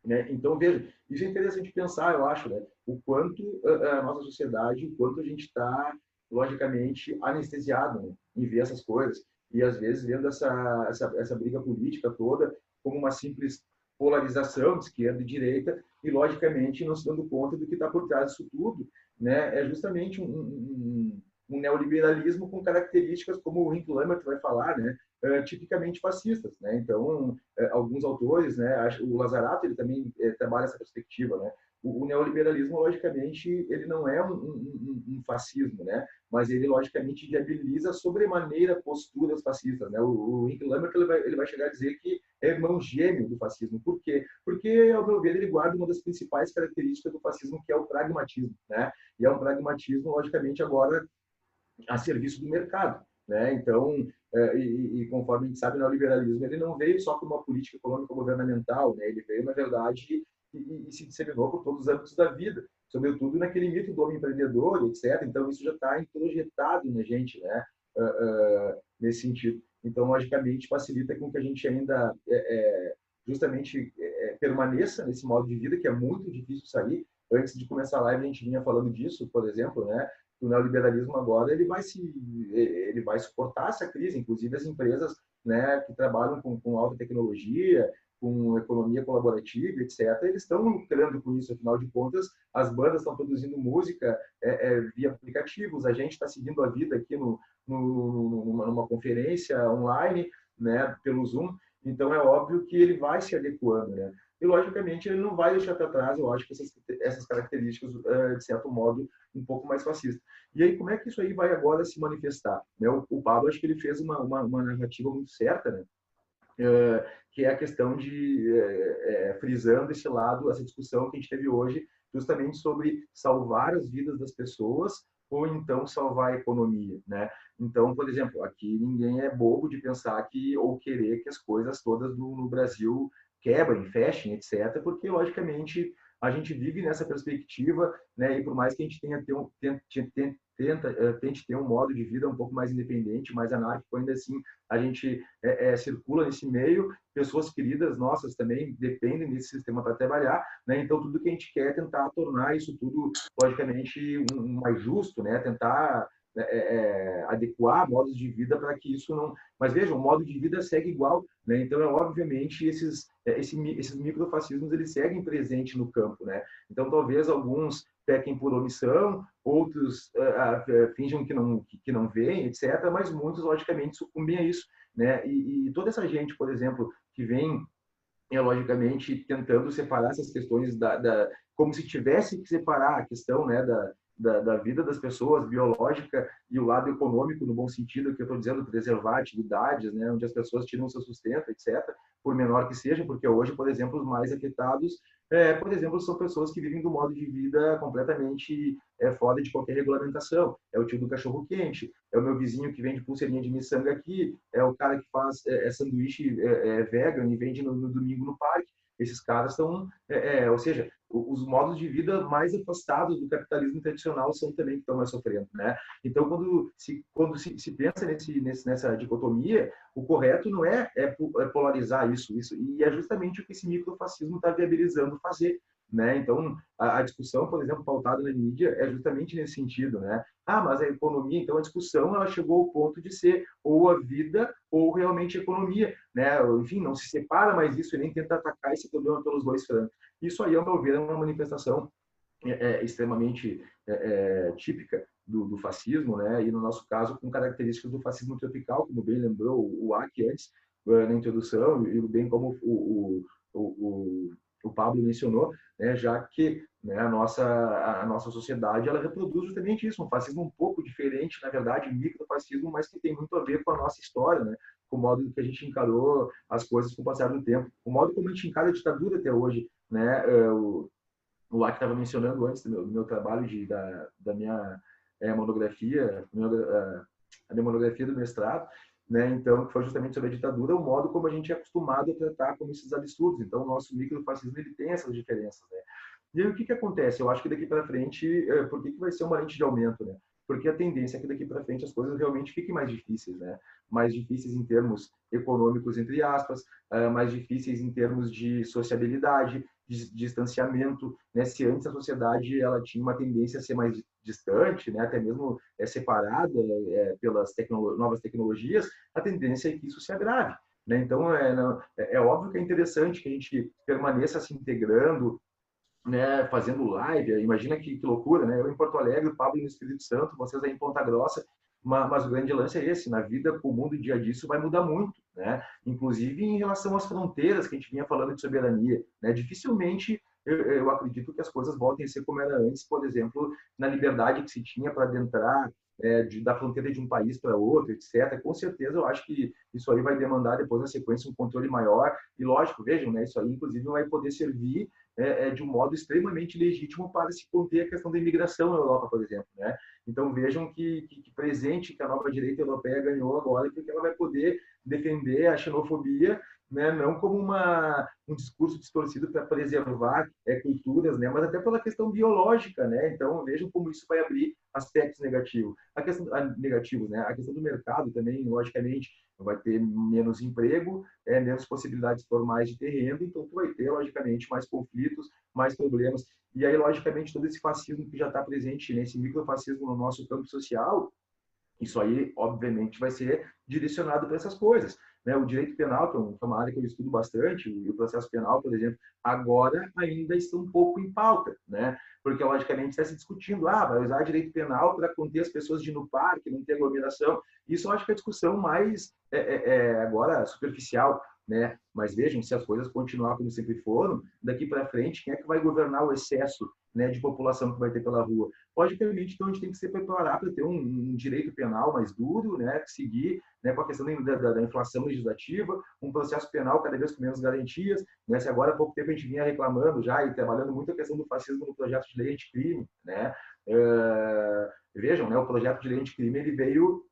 C: Né? Então, veja, isso é interessante pensar, eu acho, né? O quanto a nossa sociedade, o quanto a gente está, logicamente, anestesiado, né, em ver essas coisas. E, às vezes, vendo essa briga política toda como uma simples polarização de esquerda e direita e, logicamente, não se dando conta do que está por trás disso tudo. Né? É justamente um neoliberalismo com características, como o Henk Lammert vai falar, né? Tipicamente fascistas, né? Então, alguns autores, né? O Lazarato ele também trabalha essa perspectiva, né? O neoliberalismo, logicamente, ele não é um fascismo, né? Mas ele, logicamente, viabiliza sobremaneira posturas fascistas, né? O Henk Lammert ele vai chegar a dizer que é irmão gêmeo do fascismo. Por quê? Porque, ao meu ver, ele guarda uma das principais características do fascismo, que é o pragmatismo, né? E é um pragmatismo, logicamente, agora a serviço do mercado. Né? Então, conforme a gente sabe, o neoliberalismo ele não veio só por uma política econômica governamental, né? Ele veio, na verdade, e se disseminou por todos os âmbitos da vida, sobretudo naquele mito do homem empreendedor, etc. Então, isso já está introjetado na gente, né? Nesse sentido. Então, logicamente, facilita com que a gente ainda justamente permaneça nesse modo de vida, que é muito difícil sair. antes de começar a live a gente vinha falando disso, por exemplo, né? O neoliberalismo agora ele vai suportar essa crise, inclusive as empresas, né, que trabalham com alta tecnologia, com economia colaborativa, etc. Eles estão lucrando com isso, afinal de contas, as bandas estão produzindo música via aplicativos, a gente está seguindo a vida aqui numa conferência online, né, pelo Zoom, então é óbvio que ele vai se adequando, né? E, logicamente, ele não vai deixar para trás, eu acho, que essas características, de certo modo, um pouco mais fascistas. E aí, como é que isso aí vai agora se manifestar? Né? O Pablo, acho que ele fez uma narrativa muito certa, né? Que é a questão de, frisando esse lado, essa discussão que a gente teve hoje, justamente sobre salvar as vidas das pessoas ou então salvar a economia, né? Então, por exemplo, aqui ninguém é bobo de pensar que ou querer que as coisas todas no Brasil quebrem, fechem, etc., porque, logicamente, a gente vive nessa perspectiva, né? E por mais que a gente tente ter um modo de vida um pouco mais independente, mais anárquico, ainda assim a gente circula nesse meio, pessoas queridas nossas também dependem desse sistema para trabalhar, né? Então tudo que a gente quer é tentar tornar isso tudo, logicamente, mais justo, né? Tentar adequar modos de vida para que isso não... Mas veja, o modo de vida segue igual, né? Então, obviamente, esses microfascismos, eles seguem presentes no campo, né? Então, talvez alguns pequem por omissão, outros fingem que não veem, etc., mas muitos, logicamente, sucumbem a isso, né? E toda essa gente, por exemplo, que vem, logicamente, tentando separar essas questões como se tivesse que separar a questão, né, da vida das pessoas, biológica, e o lado econômico, no bom sentido, que eu estou dizendo, preservar atividades, né, onde as pessoas tiram seu sustento, etc., por menor que seja, porque hoje, por exemplo, os mais afetados, por exemplo, são pessoas que vivem do modo de vida completamente fora de qualquer regulamentação. É o tio do cachorro-quente, é o meu vizinho que vende pulseirinha de miçanga aqui, é o cara que faz sanduíche vegan e vende no domingo no parque. Esses caras são, ou seja, os modos de vida mais afastados do capitalismo tradicional são também que estão mais sofrendo, né? Então, quando se pensa nessa dicotomia, o correto não é polarizar isso, e é justamente o que esse microfascismo está viabilizando fazer, né? Então, a discussão, por exemplo, pautada na mídia é justamente nesse sentido, né? Ah, mas a economia, então a discussão ela chegou ao ponto de ser ou a vida ou realmente a economia, né? Enfim, não se separa mais isso e nem tenta atacar esse problema pelos dois flancos. Isso aí, ao meu ver, é uma manifestação extremamente típica do fascismo, né? E no nosso caso, com características do fascismo tropical, como bem lembrou o Aki antes, na introdução, e bem como o Pablo mencionou, né? Já que, né, a nossa sociedade ela reproduz justamente isso, um fascismo um pouco diferente, na verdade, microfascismo, mas que tem muito a ver com a nossa história, né? Com o modo que a gente encarou as coisas com o passar do tempo, o modo como a gente encara a ditadura até hoje, né? O Aki estava mencionando antes do meu trabalho da minha monografia, a minha monografia do mestrado, né? Então, que foi justamente sobre a ditadura, o modo como a gente é acostumado a tratar como esses absurdos. Então, o nosso microfascismo ele tem essas diferenças, né? E aí, o que acontece? Eu acho que daqui para frente, por que vai ser uma lente de aumento, né? Porque a tendência é que daqui para frente as coisas realmente fiquem mais difíceis, né? Mais difíceis em termos econômicos, entre aspas, mais difíceis em termos de sociabilidade, de distanciamento, né? Se antes a sociedade ela tinha uma tendência a ser mais distante, né? Até mesmo separada pelas novas tecnologias, a tendência é que isso se agrave, né? Então, é óbvio que é interessante que a gente permaneça se integrando, né, fazendo live. Imagina que loucura, né? Eu em Porto Alegre, o Pablo no Espírito Santo, vocês aí em Ponta Grossa, mas o grande lance é esse, na vida comum do dia a dia isso vai mudar muito, né? Inclusive em relação às fronteiras que a gente vinha falando de soberania, né? Dificilmente eu acredito que as coisas voltem a ser como era antes, por exemplo, na liberdade que se tinha para adentrar da fronteira de um país para outro, etc. Com certeza eu acho que isso aí vai demandar depois na sequência um controle maior e lógico, vejam, né? Isso aí inclusive vai poder servir de um modo extremamente legítimo para se conter a questão da imigração na Europa, por exemplo, né? Então vejam que presente que a nova direita europeia ganhou agora, porque ela vai poder defender a xenofobia né? Não como um discurso distorcido para preservar culturas, né? Mas até pela questão biológica, né? Então vejam como isso vai abrir aspectos negativos. Negativos, né? A questão do mercado também, logicamente, vai ter menos emprego, menos possibilidades formais de ter renda, então tu vai ter, logicamente, mais conflitos, mais problemas. E aí, logicamente, todo esse fascismo que já está presente, nesse microfascismo no nosso campo social, isso aí, obviamente, vai ser direcionado para essas coisas. Né? O direito penal, que é uma área que eu estudo bastante, e o processo penal, por exemplo, agora ainda está um pouco em pauta, né? Porque, logicamente, está se discutindo, vai usar direito penal para conter as pessoas de ir no parque, não ter aglomeração. Isso eu acho que é a discussão mais, agora, superficial, né? Mas vejam, se as coisas continuar como sempre foram, daqui para frente, quem é que vai governar o excesso, né, de população que vai ter pela rua? Logicamente, então, a gente tem que se preparar para ter um direito penal mais duro, né, que seguir, né, com a questão da inflação legislativa, um processo penal cada vez com menos garantias. Né, se agora há pouco tempo a gente vinha reclamando já e trabalhando muito a questão do fascismo no projeto de lei anticrime, né? Vejam, né, o projeto de lei anticrime ele veio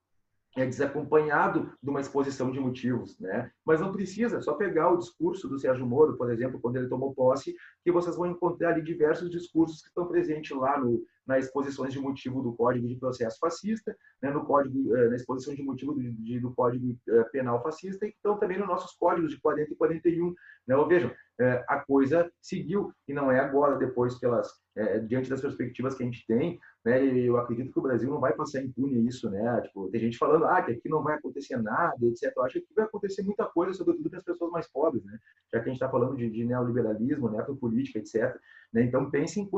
C: desacompanhado de uma exposição de motivos, né? Mas não precisa, é só pegar o discurso do Sérgio Moro, por exemplo, quando ele tomou posse, que vocês vão encontrar ali diversos discursos que estão presentes lá nas exposições de motivo do Código de Processo Fascista, né, na exposição de motivo do Código Penal Fascista, e estão também nos nossos códigos de 40 e 41. Né? Vejam, a coisa seguiu, e não é agora, depois, diante das perspectivas que a gente tem, né? E eu acredito que o Brasil não vai passar impune isso, né? Tipo, tem gente falando, que aqui não vai acontecer nada, etc. Eu acho que aqui vai acontecer muita coisa, sobretudo para as pessoas mais pobres, né? Já que a gente está falando de neoliberalismo, necropolítica, etc. Né? Então, pensem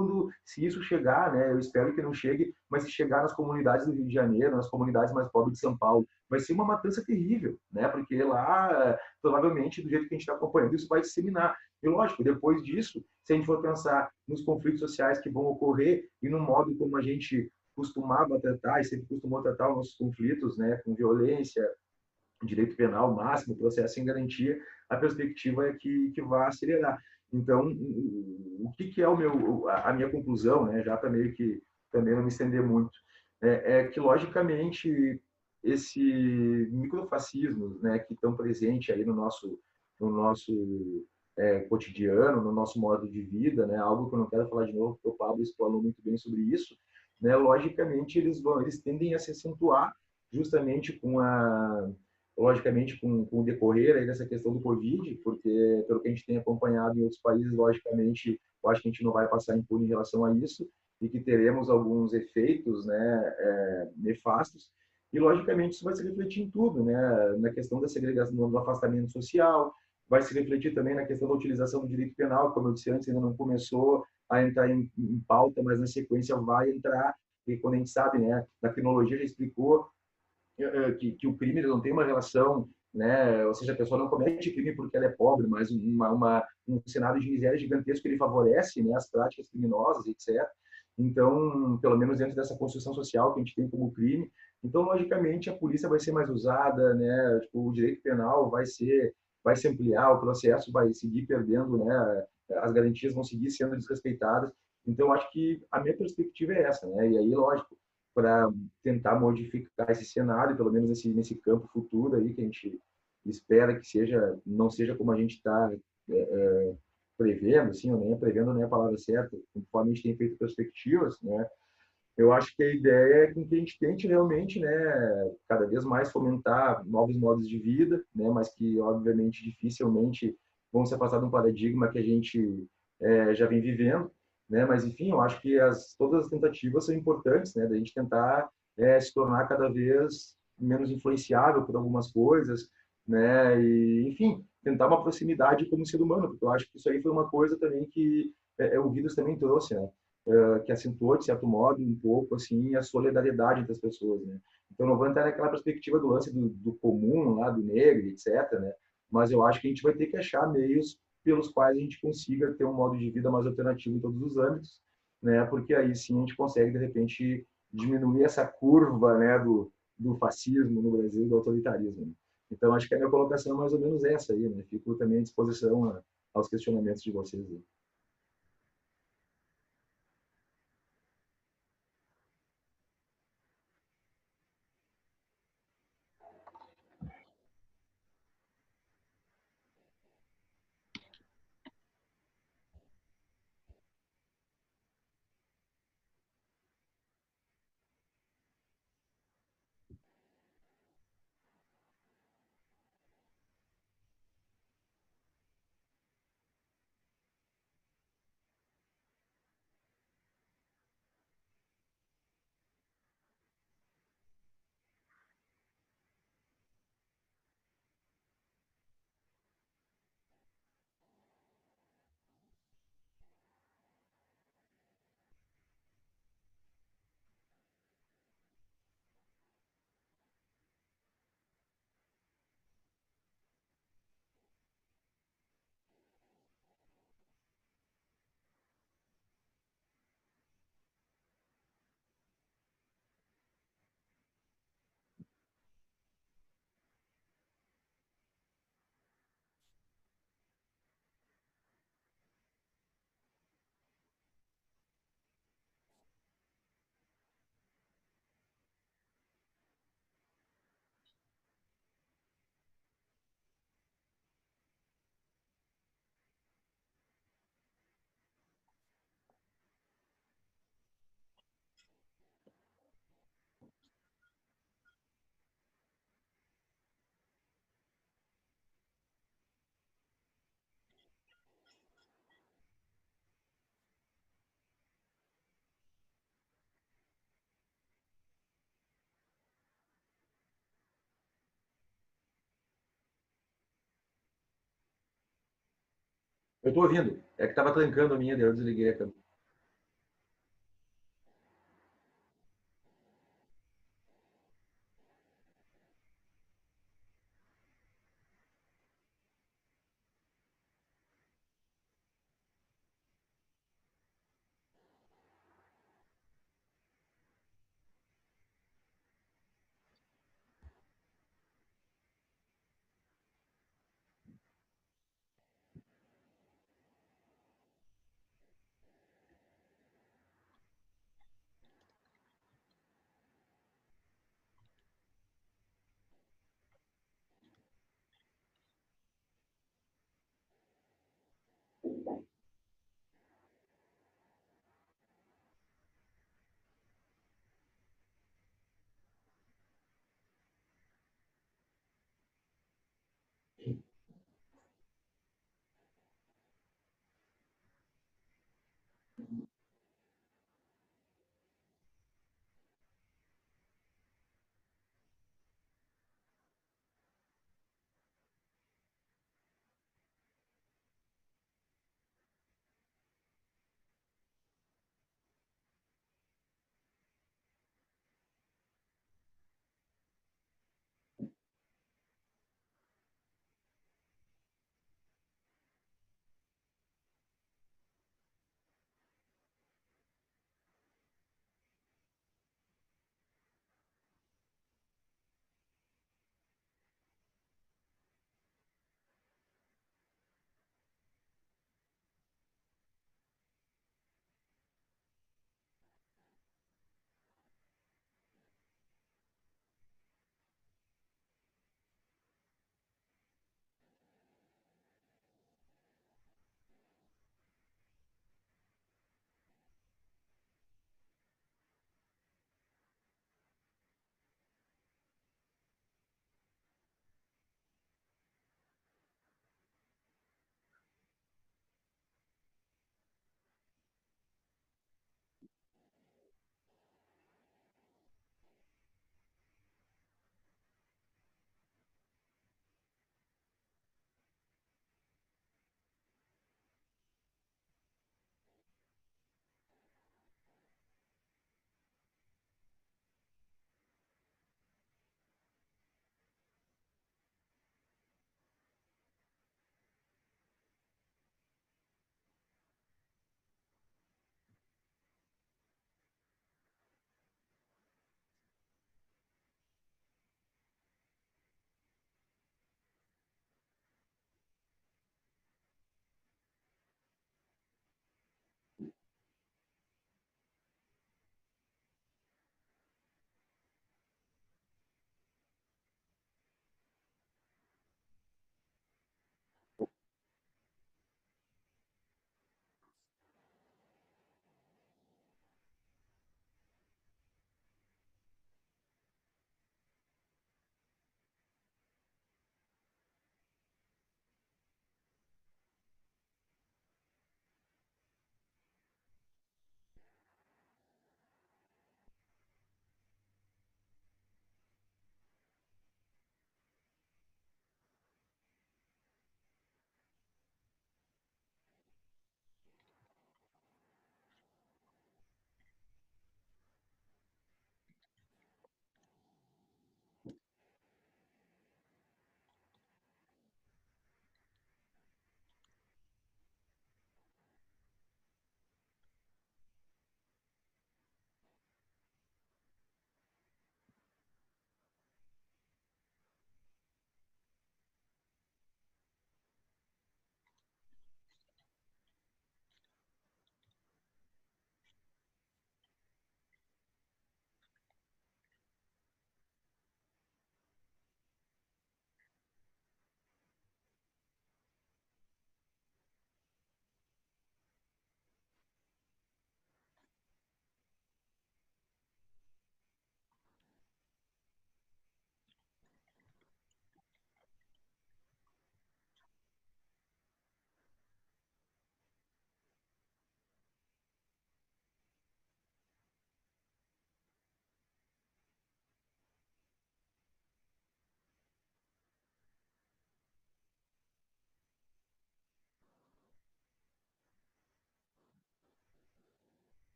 C: se isso chegar, né? Eu espero que não chegue, mas se chegar nas comunidades do Rio de Janeiro, nas comunidades mais pobres de São Paulo, vai ser uma matança terrível, né? Porque lá, provavelmente, do jeito que a gente está acompanhando, isso vai disseminar. E lógico, depois disso, se a gente for pensar nos conflitos sociais que vão ocorrer e no modo como a gente costumava tratar e sempre costumou tratar os nossos conflitos, né, com violência, direito penal máximo, processo sem garantia, a perspectiva é que vai acelerar. Então, o que é a minha conclusão, né, já para meio que também não me estender muito, que, logicamente, esse microfascismo, né, que estão presentes aí no nosso cotidiano, no nosso modo de vida, né, algo que eu não quero falar de novo, porque o Pablo explanou muito bem sobre isso, né, logicamente, eles tendem a se acentuar justamente logicamente, com o decorrer aí dessa questão do Covid, porque, pelo que a gente tem acompanhado em outros países, logicamente, eu acho que a gente não vai passar impune em relação a isso e que teremos alguns efeitos, né, nefastos. E, logicamente, isso vai se refletir em tudo, né, na questão da segregação, do afastamento social, vai se refletir também na questão da utilização do direito penal, como eu disse antes, ainda não começou a entrar em pauta, mas na sequência vai entrar, e quando a gente sabe, né, da criminologia já explicou que o crime não tem uma relação, né? Ou seja, a pessoa não comete crime porque ela é pobre, mas um cenário de miséria gigantesco que ele favorece, né, as práticas criminosas, etc. Então, pelo menos dentro dessa construção social que a gente tem como crime, então logicamente a polícia vai ser mais usada, né? Tipo, o direito penal vai se ampliar, o processo vai seguir perdendo, né? As garantias vão seguir sendo desrespeitadas. Então, acho que a minha perspectiva é essa, né? E aí, lógico, para tentar modificar esse cenário, pelo menos nesse campo futuro aí que a gente espera que não seja como a gente está prevendo, assim, ou nem é prevendo nem a palavra certa, conforme a gente tem feito perspectivas, né? Eu acho que a ideia é que a gente tente realmente, né, cada vez mais fomentar novos modos de vida, né, mas que obviamente dificilmente vão se afastar de um paradigma que a gente já vem vivendo, né? Mas enfim, eu acho que todas as tentativas são importantes, né, da gente tentar se tornar cada vez menos influenciável por algumas coisas, né? E enfim, tentar uma proximidade como ser humano, porque eu acho que isso aí foi uma coisa também que o vírus também trouxe, né? Que acentuou, de certo modo, um pouco assim a solidariedade entre as pessoas, né? Então não vou entrar naquela perspectiva do lance do comum, lá do negro, etc, né? Mas eu acho que a gente vai ter que achar meios pelos quais a gente consiga ter um modo de vida mais alternativo em todos os âmbitos, né? Porque aí sim a gente consegue de repente diminuir essa curva, né, do fascismo no Brasil, do autoritarismo. Né? Então acho que a minha colocação é mais ou menos essa aí, né? Fico também à disposição aos questionamentos de vocês. Aí. Eu estou ouvindo. É que estava trancando a minha, daí eu desliguei a câmera.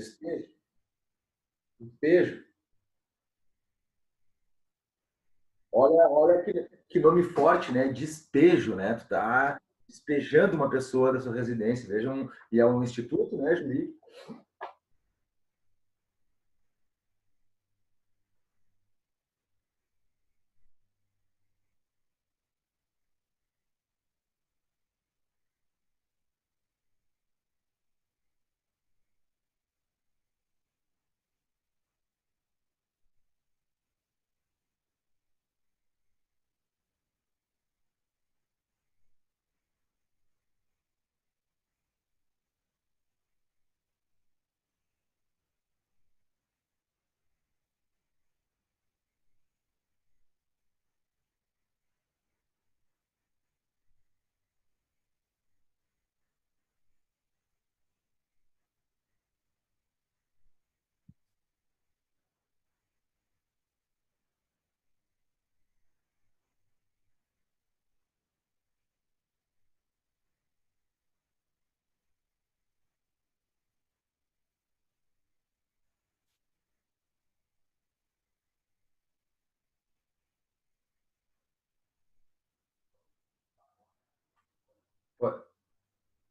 C: Despejo. Despejo. Olha que nome forte, né? Despejo, né? Tu tá despejando uma pessoa da sua residência. Vejam, e é um instituto, né, jurídico.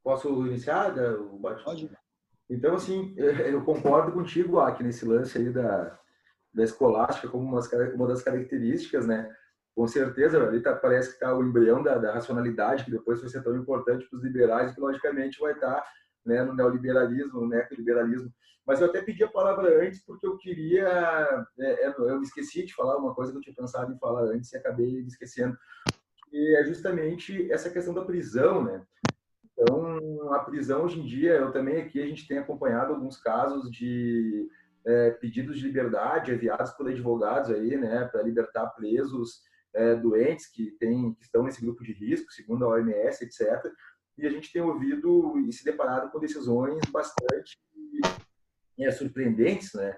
C: Posso iniciar o bate?
B: Pode.
C: Então, assim, eu concordo contigo aqui nesse lance aí da escolástica como uma das características, né? Com certeza, ali parece que está o embrião da racionalidade, que depois vai ser tão importante para os liberais, e que logicamente vai estar, né, no neoliberalismo, no necoliberalismo. Mas eu até pedi a palavra antes porque eu queria... eu me esqueci de falar uma coisa que eu tinha pensado em falar antes e acabei me esquecendo. E é justamente essa questão da prisão, né? Então, a prisão hoje em dia, eu também aqui, a gente tem acompanhado alguns casos de pedidos de liberdade enviados por advogados aí, né, para libertar presos doentes que estão nesse grupo de risco, segundo a OMS, etc. E a gente tem ouvido e se deparado com decisões bastante surpreendentes, né,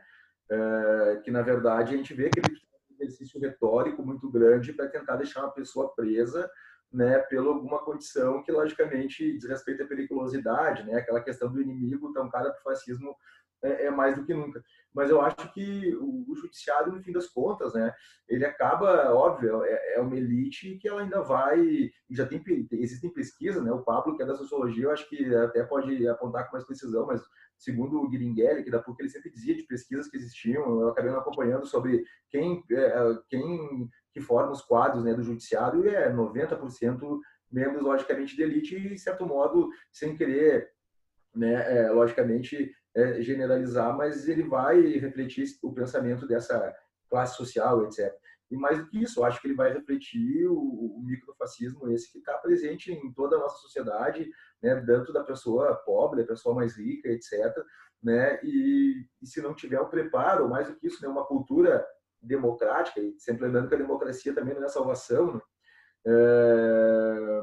C: que na verdade a gente vê que ele tem um exercício retórico muito grande para tentar deixar uma pessoa presa, né, pela alguma condição que logicamente diz respeito à periculosidade, né, aquela questão do inimigo tão cara para o fascismo mais do que nunca. Mas eu acho que o judiciário, no fim das contas, né, ele acaba, óbvio, é uma elite que ela ainda vai, já existem pesquisas, né, o Pablo, que é da sociologia, eu acho que até pode apontar com mais precisão, mas segundo o Guiringueli, que da PUC, ele sempre dizia de pesquisas que existiam, eu acabei não acompanhando sobre quem que forma os quadros, né, do judiciário, e 90% membros, logicamente, de elite, e, de certo modo, sem querer, né, logicamente, generalizar, mas ele vai refletir o pensamento dessa classe social, etc. E mais do que isso, eu acho que ele vai refletir o microfascismo esse que está presente em toda a nossa sociedade, né, tanto da pessoa pobre, da pessoa mais rica, etc. Né, e se não tiver um preparo, mais do que isso, né, uma cultura democrática, e sempre lembrando que a democracia também não é salvação, né,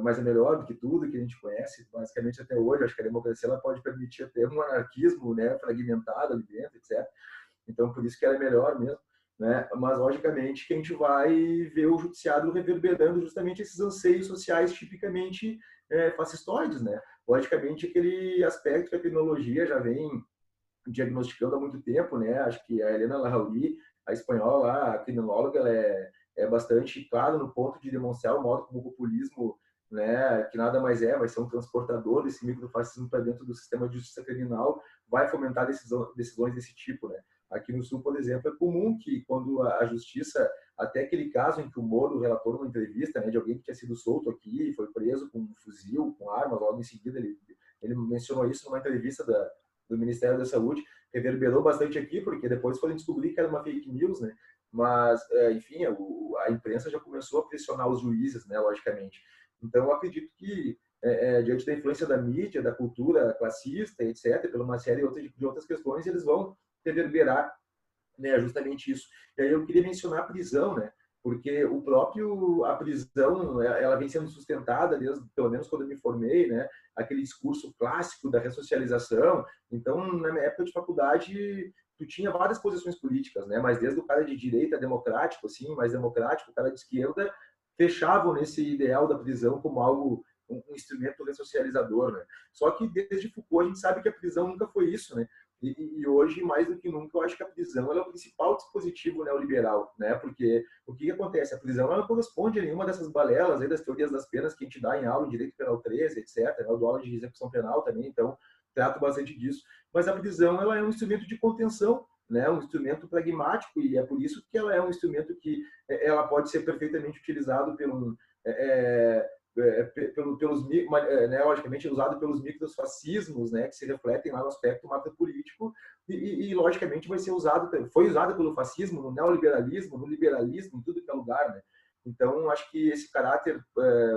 C: mas é melhor do que tudo que a gente conhece, basicamente até hoje. Acho que a democracia ela pode permitir até um anarquismo, né, fragmentado ali dentro, etc. Então, por isso que ela é melhor mesmo. Né? Mas, logicamente, que a gente vai ver o judiciário reverberando justamente esses anseios sociais tipicamente fascistoides. Né? Logicamente, aquele aspecto que a criminologia já vem diagnosticando há muito tempo, né? Acho que a Helena Larrauri, a espanhola lá, a criminóloga, ela é bastante clara no ponto de demonstrar o modo como o populismo, né, que nada mais vai ser um transportador desse microfascismo para dentro do sistema de justiça criminal, vai fomentar decisões desse tipo, né? Aqui no Sul, por exemplo, é comum que quando a justiça, até aquele caso em que o Moro relatou numa entrevista, né, de alguém que tinha sido solto aqui, foi preso com um fuzil, com armas, logo em seguida ele mencionou isso numa entrevista do Ministério da Saúde, reverberou bastante aqui, porque depois foram descobrir que era uma fake news, né? Mas, enfim, a imprensa já começou a pressionar os juízes, né, logicamente. Então, eu acredito que, diante da influência da mídia, da cultura classista, etc., pela uma série de outras questões, eles vão reverberar, né, justamente isso. E aí eu queria mencionar a prisão, né? Porque a prisão, ela vem sendo sustentada desde, pelo menos quando eu me formei, né? Aquele discurso clássico da ressocialização. Então, na minha época de faculdade, tu tinha várias posições políticas, né? Mas desde o cara de direita democrático, assim, mais democrático, o cara de esquerda, fechavam nesse ideal da prisão como algo um instrumento ressocializador, né? Só que desde Foucault a gente sabe que a prisão nunca foi isso, né? E hoje, mais do que nunca, eu acho que a prisão ela é o principal dispositivo neoliberal, né? Porque o que acontece? A prisão ela não corresponde a nenhuma dessas balelas aí das teorias das penas que a gente dá em aula em Direito Penal 13, etc. Eu dou aula de execução penal também, então trato bastante disso. Mas a prisão ela é um instrumento de contenção, né? Um instrumento pragmático, e é por isso que ela é um instrumento que ela pode ser perfeitamente utilizado logicamente usado pelos microfascismos, né, que se refletem lá no aspecto macropolítico logicamente vai ser foi usado pelo fascismo, no neoliberalismo, no liberalismo, em tudo que é lugar, né? Então acho que esse caráter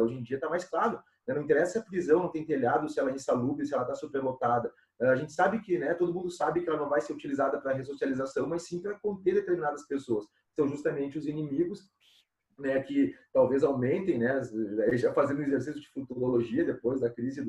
C: hoje em dia está mais claro, né? Não interessa se a prisão não tem telhado, se ela é insalubre, se ela está superlotada. A gente sabe que, né, todo mundo sabe que ela não vai ser utilizada para ressocialização, mas sim para conter determinadas pessoas. São justamente os inimigos, né, que talvez aumentem, né, já fazendo um exercício de futurologia depois da crise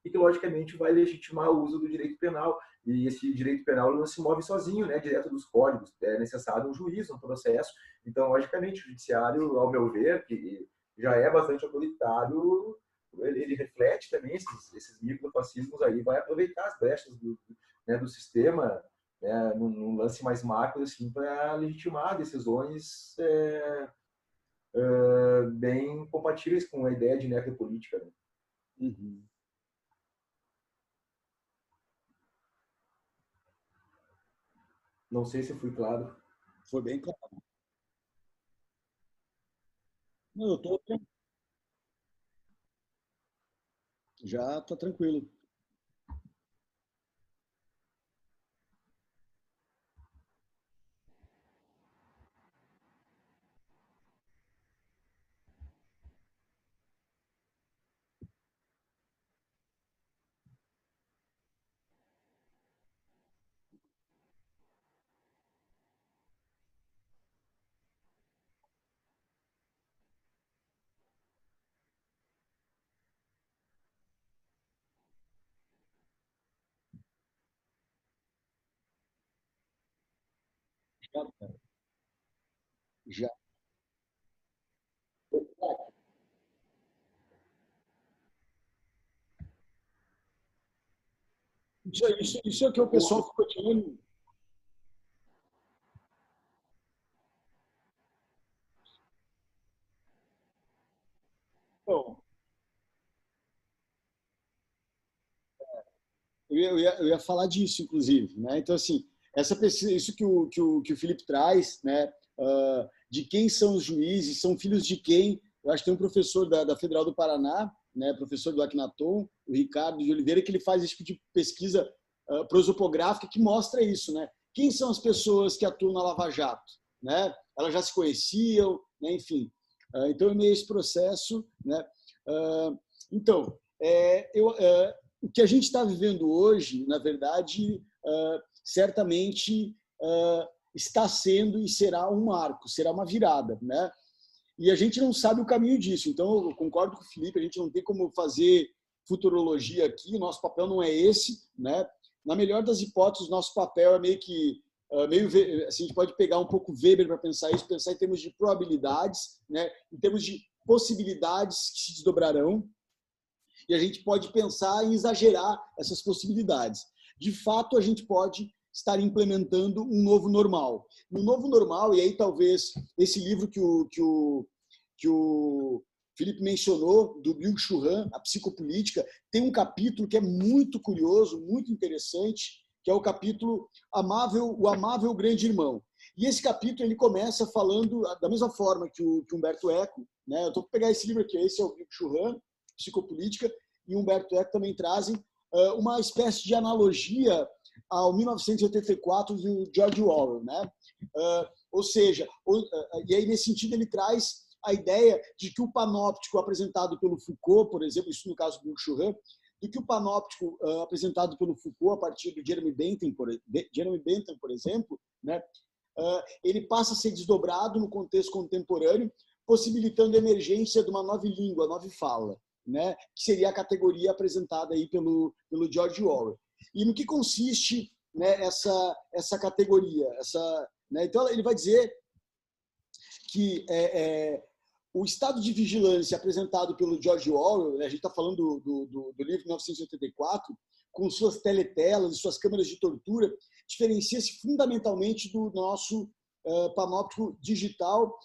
C: e que logicamente vai legitimar o uso do direito penal, e esse direito penal não se move sozinho, né, direto dos códigos, é necessário um juízo, um processo. Então logicamente o judiciário, ao meu ver, que já é bastante autoritário, ele reflete também esses microfascismos aí, vai aproveitar as brechas do sistema, né, num lance mais macro assim, para legitimar decisões bem compatíveis com a ideia de necropolítica. Né?
B: Uhum.
C: Não sei se fui claro.
B: Foi bem claro. Não, eu tô... Já tá tranquilo. Já. Isso é que o pessoal ficou de olho. Então, eu ia falar disso, inclusive, né? Então, assim, essa pesquisa, isso que o Felipe traz, né? De quem são os juízes, são filhos de quem? Eu acho que tem um professor da Federal do Paraná, né? Professor do Acnaton, o Ricardo de Oliveira, que ele faz esse tipo de pesquisa prosopográfica que mostra isso, né? Quem são as pessoas que atuam na Lava Jato, né? Elas já se conheciam, né? Enfim. Então, é meio esse processo, né? Então, o que a gente está vivendo hoje, na verdade, certamente está sendo e será um marco, será uma virada, né? E a gente não sabe o caminho disso. Então, eu concordo com o Felipe, a gente não tem como fazer futurologia aqui, o nosso papel não é esse, né? Na melhor das hipóteses, nosso papel é meio que assim, a gente pode pegar um pouco Weber para pensar isso, pensar em termos de probabilidades, né? Em termos de possibilidades que se desdobrarão, e a gente pode pensar em exagerar essas possibilidades. De fato, a gente pode estar implementando um novo normal. No novo normal, e aí talvez esse livro que o Felipe mencionou, do Byung-Chul Han, A Psicopolítica, tem um capítulo que é muito curioso, muito interessante, que é o capítulo O Amável Grande Irmão. E esse capítulo ele começa falando da mesma forma que o Humberto Eco, né? Eu estou para pegar esse livro aqui, esse é o Byung-Chul Han, Psicopolítica, e Humberto Eco também trazem uma espécie de analogia ao 1984 do George Orwell, né? Ou seja, e aí nesse sentido ele traz a ideia de que o panóptico apresentado pelo Foucault, por exemplo, isso no caso do Byung-Chul Han, de que o panóptico apresentado pelo Foucault a partir do Jeremy Bentham, por exemplo, né? Ele passa a ser desdobrado no contexto contemporâneo, possibilitando a emergência de uma nova língua, nova fala, né? Que seria a categoria apresentada aí pelo George Orwell. E no que consiste, né, essa categoria? Né? Então, ele vai dizer que o estado de vigilância apresentado pelo George Orwell, a gente está falando do livro 1984, com suas teletelas e suas câmeras de tortura, diferencia-se fundamentalmente do nosso panóptico digital,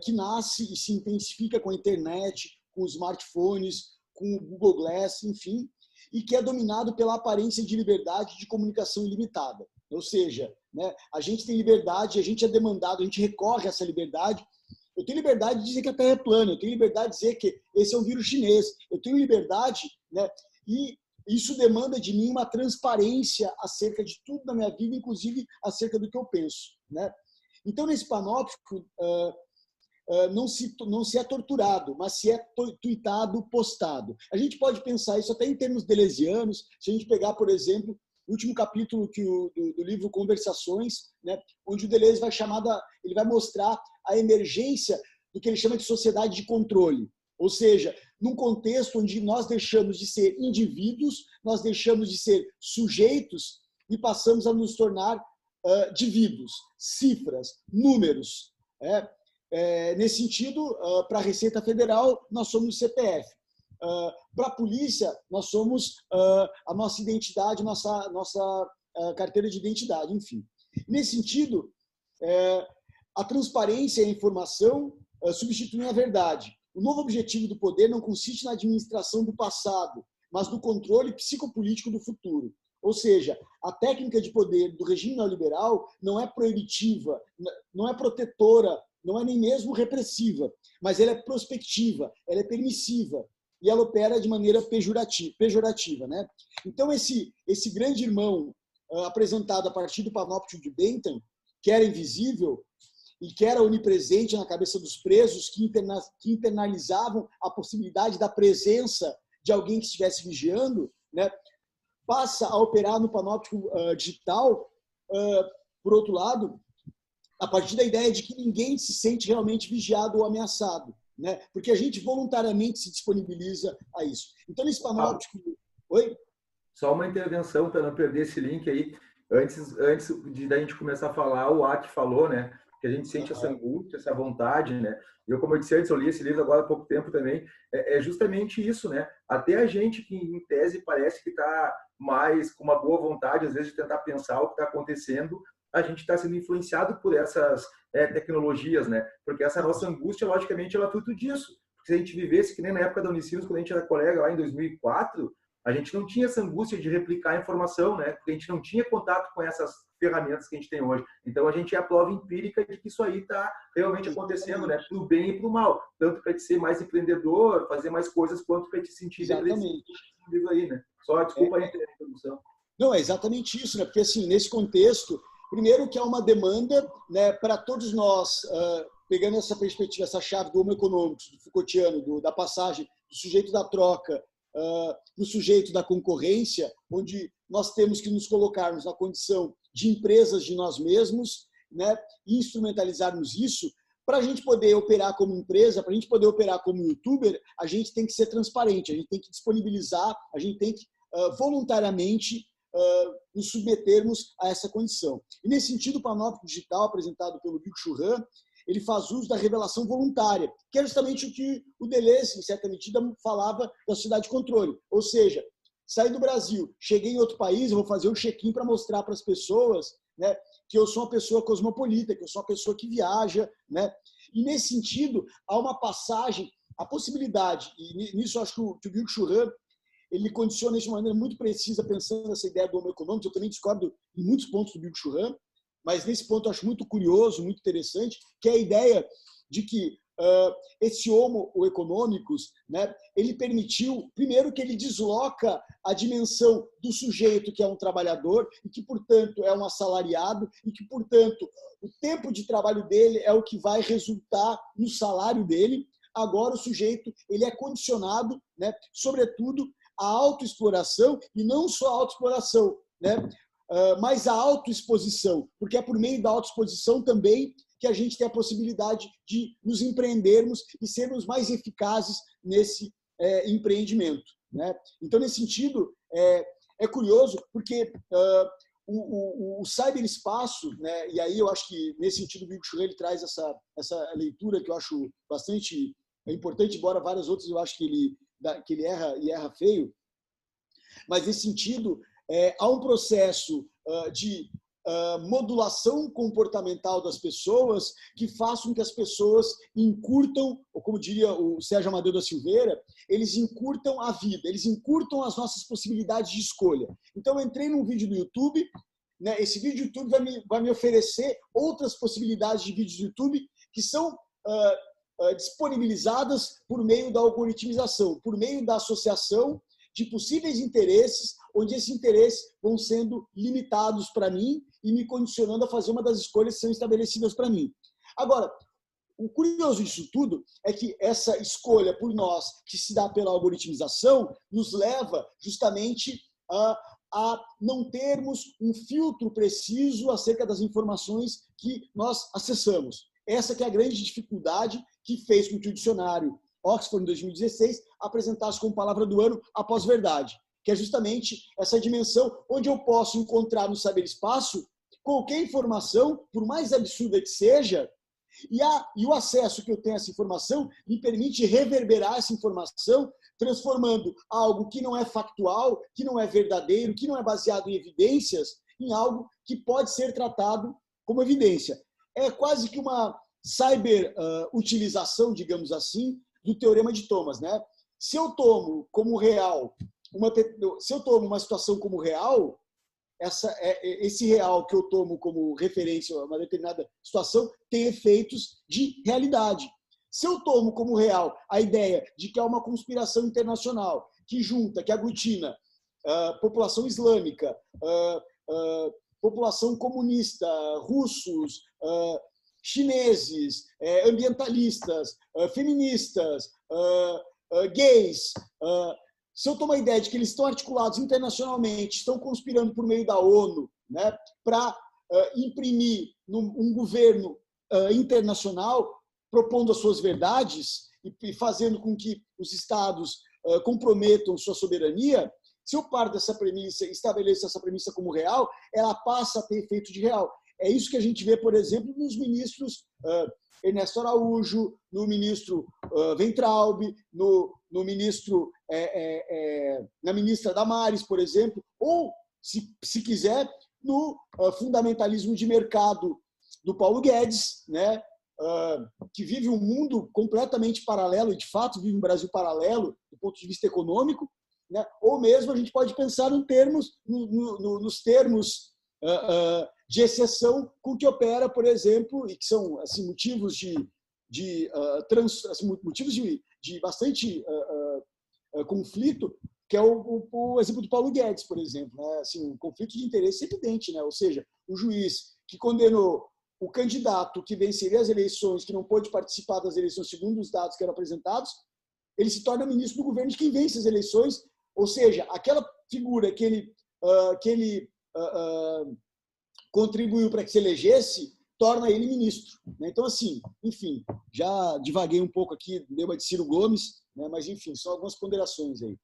B: que nasce e se intensifica com a internet, com os smartphones, com o Google Glass, enfim, e que é dominado pela aparência de liberdade de comunicação ilimitada. Ou seja, né, a gente tem liberdade, a gente é demandado, a gente recorre a essa liberdade. Eu tenho liberdade de dizer que a Terra é plana, eu tenho liberdade de dizer que esse é um vírus chinês, eu tenho liberdade, né, e isso demanda de mim uma transparência acerca de tudo na minha vida, inclusive acerca do que eu penso, né? Então, nesse panóptico, não se é torturado, mas se é tuitado, postado. A gente pode pensar isso até em termos deleuzianos, se a gente pegar, por exemplo, o último capítulo do livro Conversações, né, onde o Deleuze ele vai mostrar a emergência do que ele chama de sociedade de controle. Ou seja, num contexto onde nós deixamos de ser indivíduos, nós deixamos de ser sujeitos e passamos a nos tornar divíduos, cifras, números. Nesse sentido, para a Receita Federal, nós somos CPF. Para a polícia, nós somos a nossa identidade, nossa carteira de identidade, enfim. Nesse sentido, a transparência e a informação substituem a verdade. O novo objetivo do poder não consiste na administração do passado, mas no controle psicopolítico do futuro. Ou seja, a técnica de poder do regime neoliberal não é proibitiva, não é protetora, não é nem mesmo repressiva, mas ela é prospectiva, ela é permissiva e ela opera de maneira pejorativa, né? Então, esse grande irmão apresentado a partir do panóptico de Bentham, que era invisível e que era onipresente na cabeça dos presos, que internalizavam a possibilidade da presença de alguém que estivesse vigiando, né? Passa a operar no panóptico digital, por outro lado, a partir da ideia de que ninguém se sente realmente vigiado ou ameaçado, né? Porque a gente voluntariamente se disponibiliza a isso. Então, nesse panóptico... Oi?
C: Só uma intervenção para não perder esse link aí. Antes da gente começar a falar, o Aki falou, né? Que a gente sente essa angústia, essa vontade, né? E eu, como eu disse antes, eu li esse livro agora há pouco tempo também. É justamente isso, né? Até a gente que, em tese, parece que está mais com uma boa vontade, às vezes, de tentar pensar o que está acontecendo, a gente está sendo influenciado por essas tecnologias, né? Porque essa nossa angústia, logicamente, ela é fruto disso. Porque se a gente vivesse que nem na época da Unicinos, quando a gente era colega lá em 2004, a gente não tinha essa angústia de replicar a informação, né? Porque a gente não tinha contato com essas ferramentas que a gente tem hoje. Então, a gente é a prova empírica de que isso aí está realmente acontecendo, né? Para o bem e para o mal. Tanto para te ser mais empreendedor, fazer mais coisas, quanto para te sentir
B: exatamente
C: aí, né? Só desculpa aí a introdução.
B: Não, é exatamente isso, né? Porque, assim, nesse contexto, primeiro que há uma demanda, né, para todos nós, pegando essa perspectiva, essa chave do homo econômicos, do Foucaultiano, da passagem do sujeito da troca no sujeito da concorrência, onde nós temos que nos colocarmos na condição de empresas de nós mesmos, né, e instrumentalizarmos isso. Para a gente poder operar como empresa, para a gente poder operar como youtuber, a gente tem que ser transparente, a gente tem que disponibilizar, a gente tem que voluntariamente nos submetermos a essa condição. E, nesse sentido, o panóptico digital apresentado pelo Byung-Chul Han, ele faz uso da revelação voluntária, que é justamente o que o Deleuze, em certa medida, falava da sociedade de controle. Ou seja, saí do Brasil, cheguei em outro país, eu vou fazer um check-in para mostrar para as pessoas, né, que eu sou uma pessoa cosmopolita, que eu sou uma pessoa que viaja, né? E, nesse sentido, há uma passagem, a possibilidade, e nisso eu acho que o Byung-Chul Han ele condiciona de maneira muito precisa, pensando nessa ideia do homo econômico. Eu também discordo em muitos pontos do Byung-Chul Han, mas nesse ponto eu acho muito curioso, muito interessante, que é a ideia de que esse homo econômicos, né, ele permitiu, primeiro, que ele desloca a dimensão do sujeito que é um trabalhador e que, portanto, é um assalariado e que, portanto, o tempo de trabalho dele é o que vai resultar no salário dele. Agora o sujeito ele é condicionado, né, sobretudo, à autoexploração, e não só à autoexploração, né, mas à autoexposição, porque é por meio da autoexposição também que a gente tem a possibilidade de nos empreendermos e sermos mais eficazes nesse empreendimento, né? Então, nesse sentido, é curioso, porque o cyberespaço, né, e aí eu acho que, nesse sentido, o Byung-Chul Han ele traz essa leitura que eu acho bastante é importante, embora várias outras eu acho que ele erra e erra feio, mas nesse sentido, há um processo de modulação comportamental das pessoas que façam que as pessoas encurtam, ou como diria o Sérgio Amadeu da Silveira, eles encurtam a vida, eles encurtam as nossas possibilidades de escolha. Então, eu entrei num vídeo do YouTube, né, esse vídeo do YouTube vai me oferecer outras possibilidades de vídeos do YouTube que são disponibilizadas por meio da algoritmização, por meio da associação de possíveis interesses, onde esses interesses vão sendo limitados para mim e me condicionando a fazer uma das escolhas que são estabelecidas para mim. Agora, o curioso disso tudo é que essa escolha por nós, que se dá pela algoritmização, nos leva justamente a não termos um filtro preciso acerca das informações que nós acessamos. Essa que é a grande dificuldade que fez com que o dicionário Oxford, em 2016, apresentasse como palavra do ano a pós-verdade, que é justamente essa dimensão onde eu posso encontrar no saber-espaço qualquer informação, por mais absurda que seja, e o acesso que eu tenho a essa informação me permite reverberar essa informação, transformando algo que não é factual, que não é verdadeiro, que não é baseado em evidências, em algo que pode ser tratado como evidência. É quase que uma cyber-utilização, digamos assim, do Teorema de Thomas, né? Se eu tomo como real, se eu tomo uma situação como real, esse real que eu tomo como referência a uma determinada situação tem efeitos de realidade. Se eu tomo como real a ideia de que há uma conspiração internacional que junta, que aglutina população islâmica, população comunista, russos, chineses, ambientalistas, feministas, gays, se eu tomo a ideia de que eles estão articulados internacionalmente, estão conspirando por meio da ONU, né, para imprimir um governo internacional, propondo as suas verdades e fazendo com que os estados comprometam sua soberania, se eu parto dessa premissa e estabeleço essa premissa como real, ela passa a ter efeito de real. É isso que a gente vê, por exemplo, nos ministros Ernesto Araújo, no ministro Weintraub, no ministro, na ministra Damares, por exemplo, ou, se quiser, no fundamentalismo de mercado do Paulo Guedes, né, que vive um mundo completamente paralelo, e de fato vive um Brasil paralelo do ponto de vista econômico, né, ou mesmo a gente pode pensar nos termos de exceção com que opera, por exemplo, e que são assim, motivos de bastante conflito, que é o exemplo do Paulo Guedes, por exemplo, né? Assim, um conflito de interesse evidente, né? Ou seja, o juiz que condenou o candidato que venceria as eleições, que não pôde participar das eleições segundo os dados que eram apresentados, ele se torna ministro do governo de quem vence as eleições, ou seja, aquela figura que ele contribuiu para que se elegesse, torna ele ministro. Então, assim, enfim, já divaguei um pouco aqui, dei uma de Ciro Gomes, né? Mas, enfim, só algumas ponderações aí.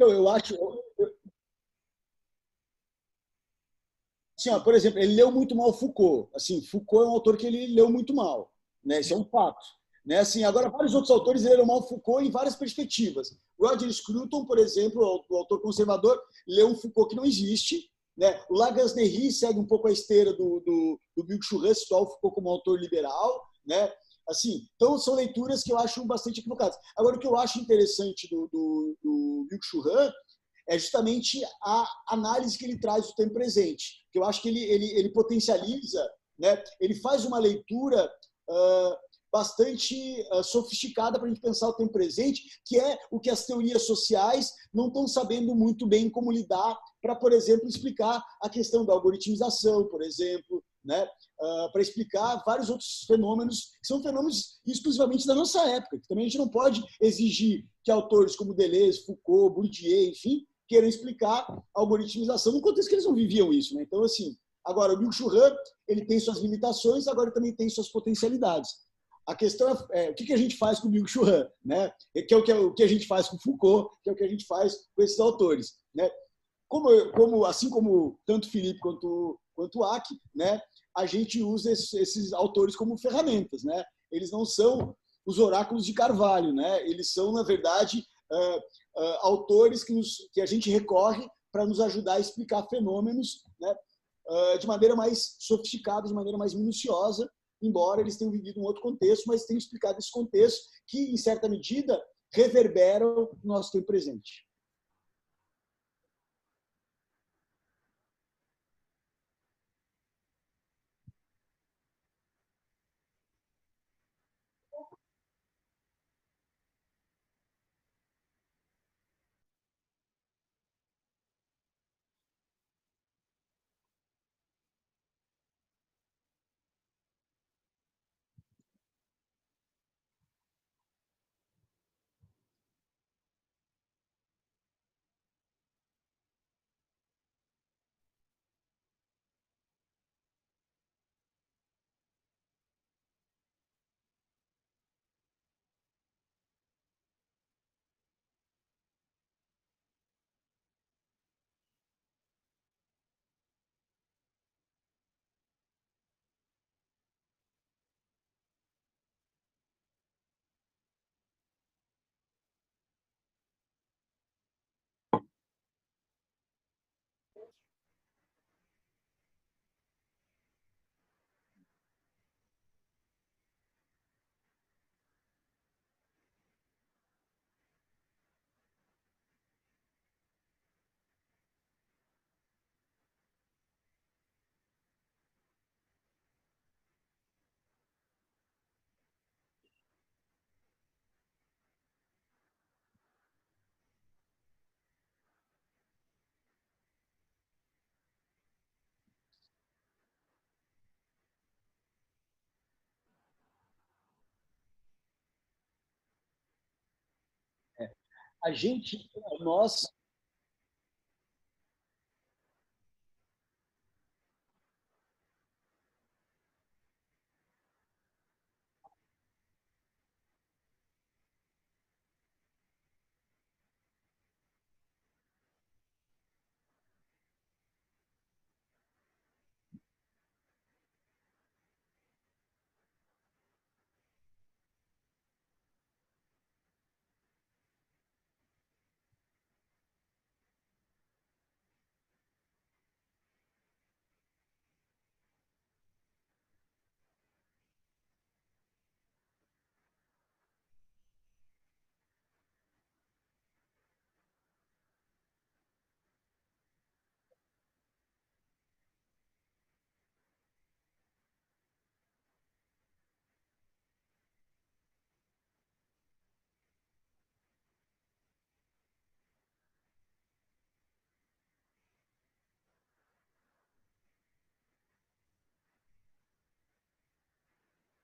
B: Então, eu acho... Assim, ó, por exemplo, ele leu muito mal Foucault. Assim, Foucault é um autor que ele leu muito mal, né? Isso é um fato. Né? Assim, agora, vários outros autores leram mal Foucault em várias perspectivas. Roger Scruton, por exemplo, o autor conservador, leu um Foucault que não existe. Né? O Lagrange segue um pouco a esteira do Byung-Chul Han, situar o Foucault como autor liberal. Né? Assim, então, são leituras que eu acho bastante equivocadas. Agora, o que eu acho interessante do Byung-Chul Han é justamente a análise que ele traz do tempo presente, que eu acho que ele potencializa, né? Ele faz uma leitura bastante sofisticada para a gente pensar o tempo presente, que é o que as teorias sociais não estão sabendo muito bem como lidar para, por exemplo, explicar a questão da algoritmização, por exemplo, né, para explicar vários outros fenômenos, que são fenômenos exclusivamente da nossa época, que também a gente não pode exigir que autores como Deleuze, Foucault, Bourdieu, enfim, queiram explicar a algoritmização no contexto que eles não viviam isso, né? Então, assim, agora, o Byung-Chul Han, ele tem suas limitações, agora ele também tem suas potencialidades. A questão é o que a gente faz com o Byung-Chul Han, né? Que é o que a gente faz com Foucault, que é o que a gente faz com esses autores, né? Assim como tanto Felipe quanto o Aki, né? A gente usa esses autores como ferramentas, né? Eles não são os oráculos de Carvalho, né? Eles são, na verdade, autores que a gente recorre para nos ajudar a explicar fenômenos, né? De maneira mais sofisticada, de maneira mais minuciosa, embora eles tenham vivido um outro contexto, mas tenham explicado esse contexto que, em certa medida, reverberam o nosso tempo presente. A gente, nós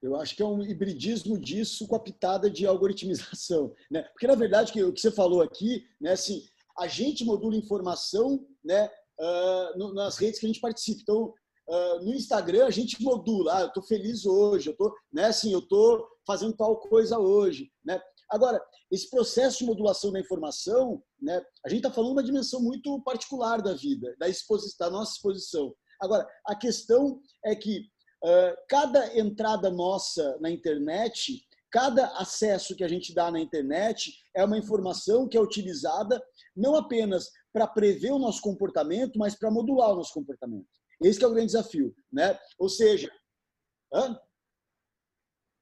B: Eu acho que é um hibridismo disso com a pitada de algoritmização, né? Porque, na verdade, o que você falou aqui, né, assim, a gente modula informação, né, nas redes que a gente participa. Então, no Instagram, a gente modula. Eu estou feliz hoje, eu estou fazendo tal coisa hoje, né? Agora, esse processo de modulação da informação, né, a gente está falando de uma dimensão muito particular da vida, da nossa exposição. Agora, a questão é que cada entrada nossa na internet, cada acesso que a gente dá na internet é uma informação que é utilizada não apenas para prever o nosso comportamento, mas para modular o nosso comportamento. Esse que é o grande desafio, né? Ou seja,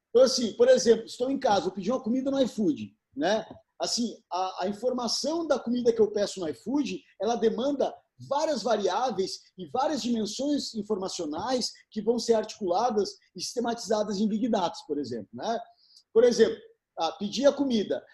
B: então, assim, por exemplo, estou em casa, vou pedir uma comida no iFood, né? Assim, a informação da comida que eu peço no iFood, ela demanda várias variáveis e várias dimensões informacionais que vão ser articuladas e sistematizadas em Big Data, por exemplo, né? Por exemplo, pedir a comida.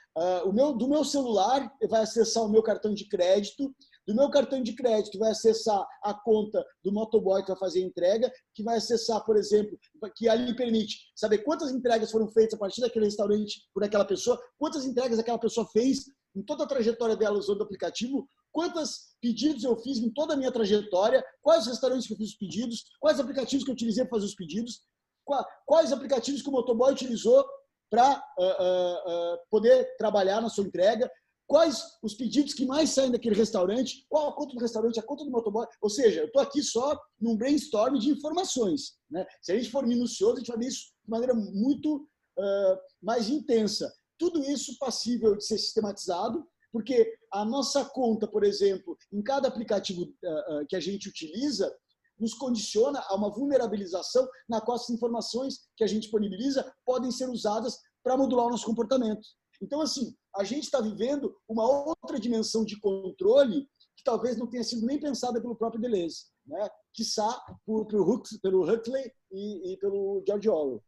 B: Do meu celular, vai acessar o meu cartão de crédito. do meu cartão de crédito, que vai acessar a conta do motoboy que vai fazer a entrega, que vai acessar, por exemplo, que ali permite saber quantas entregas foram feitas a partir daquele restaurante por aquela pessoa, quantas entregas aquela pessoa fez em toda a trajetória dela usando o aplicativo, quantos pedidos eu fiz em toda a minha trajetória, quais restaurantes que eu fiz os pedidos, quais aplicativos que eu utilizei para fazer os pedidos, quais aplicativos que o motoboy utilizou para poder trabalhar na sua entrega, quais os pedidos que mais saem daquele restaurante, qual a conta do restaurante, a conta do motoboy. Ou seja, eu estou aqui só num brainstorm de informações, né? Se a gente for minucioso, a gente vai ver isso de maneira muito mais intensa. Tudo isso passível de ser sistematizado, porque a nossa conta, por exemplo, em cada aplicativo que a gente utiliza, nos condiciona a uma vulnerabilização na qual as informações que a gente disponibiliza podem ser usadas para modular o nosso comportamento. Então, assim, a gente está vivendo uma outra dimensão de controle que talvez não tenha sido nem pensada pelo próprio Deleuze, né? Quiçá pelo Huxley e pelo George Orwell.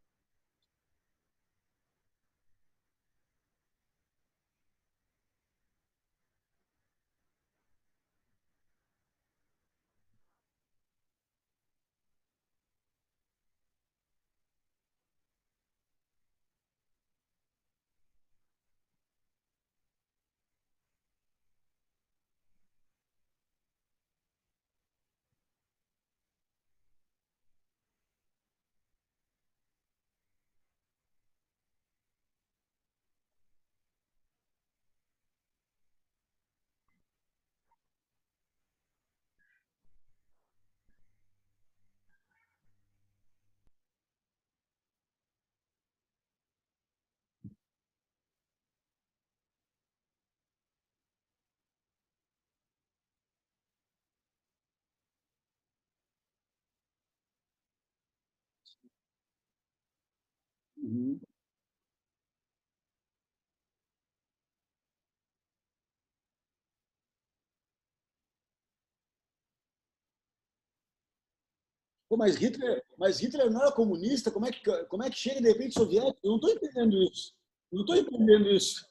B: Uhum. Pô, mas Hitler não era comunista? Como é que chega de repente soviético? Eu não estou entendendo isso. Não estou entendendo isso.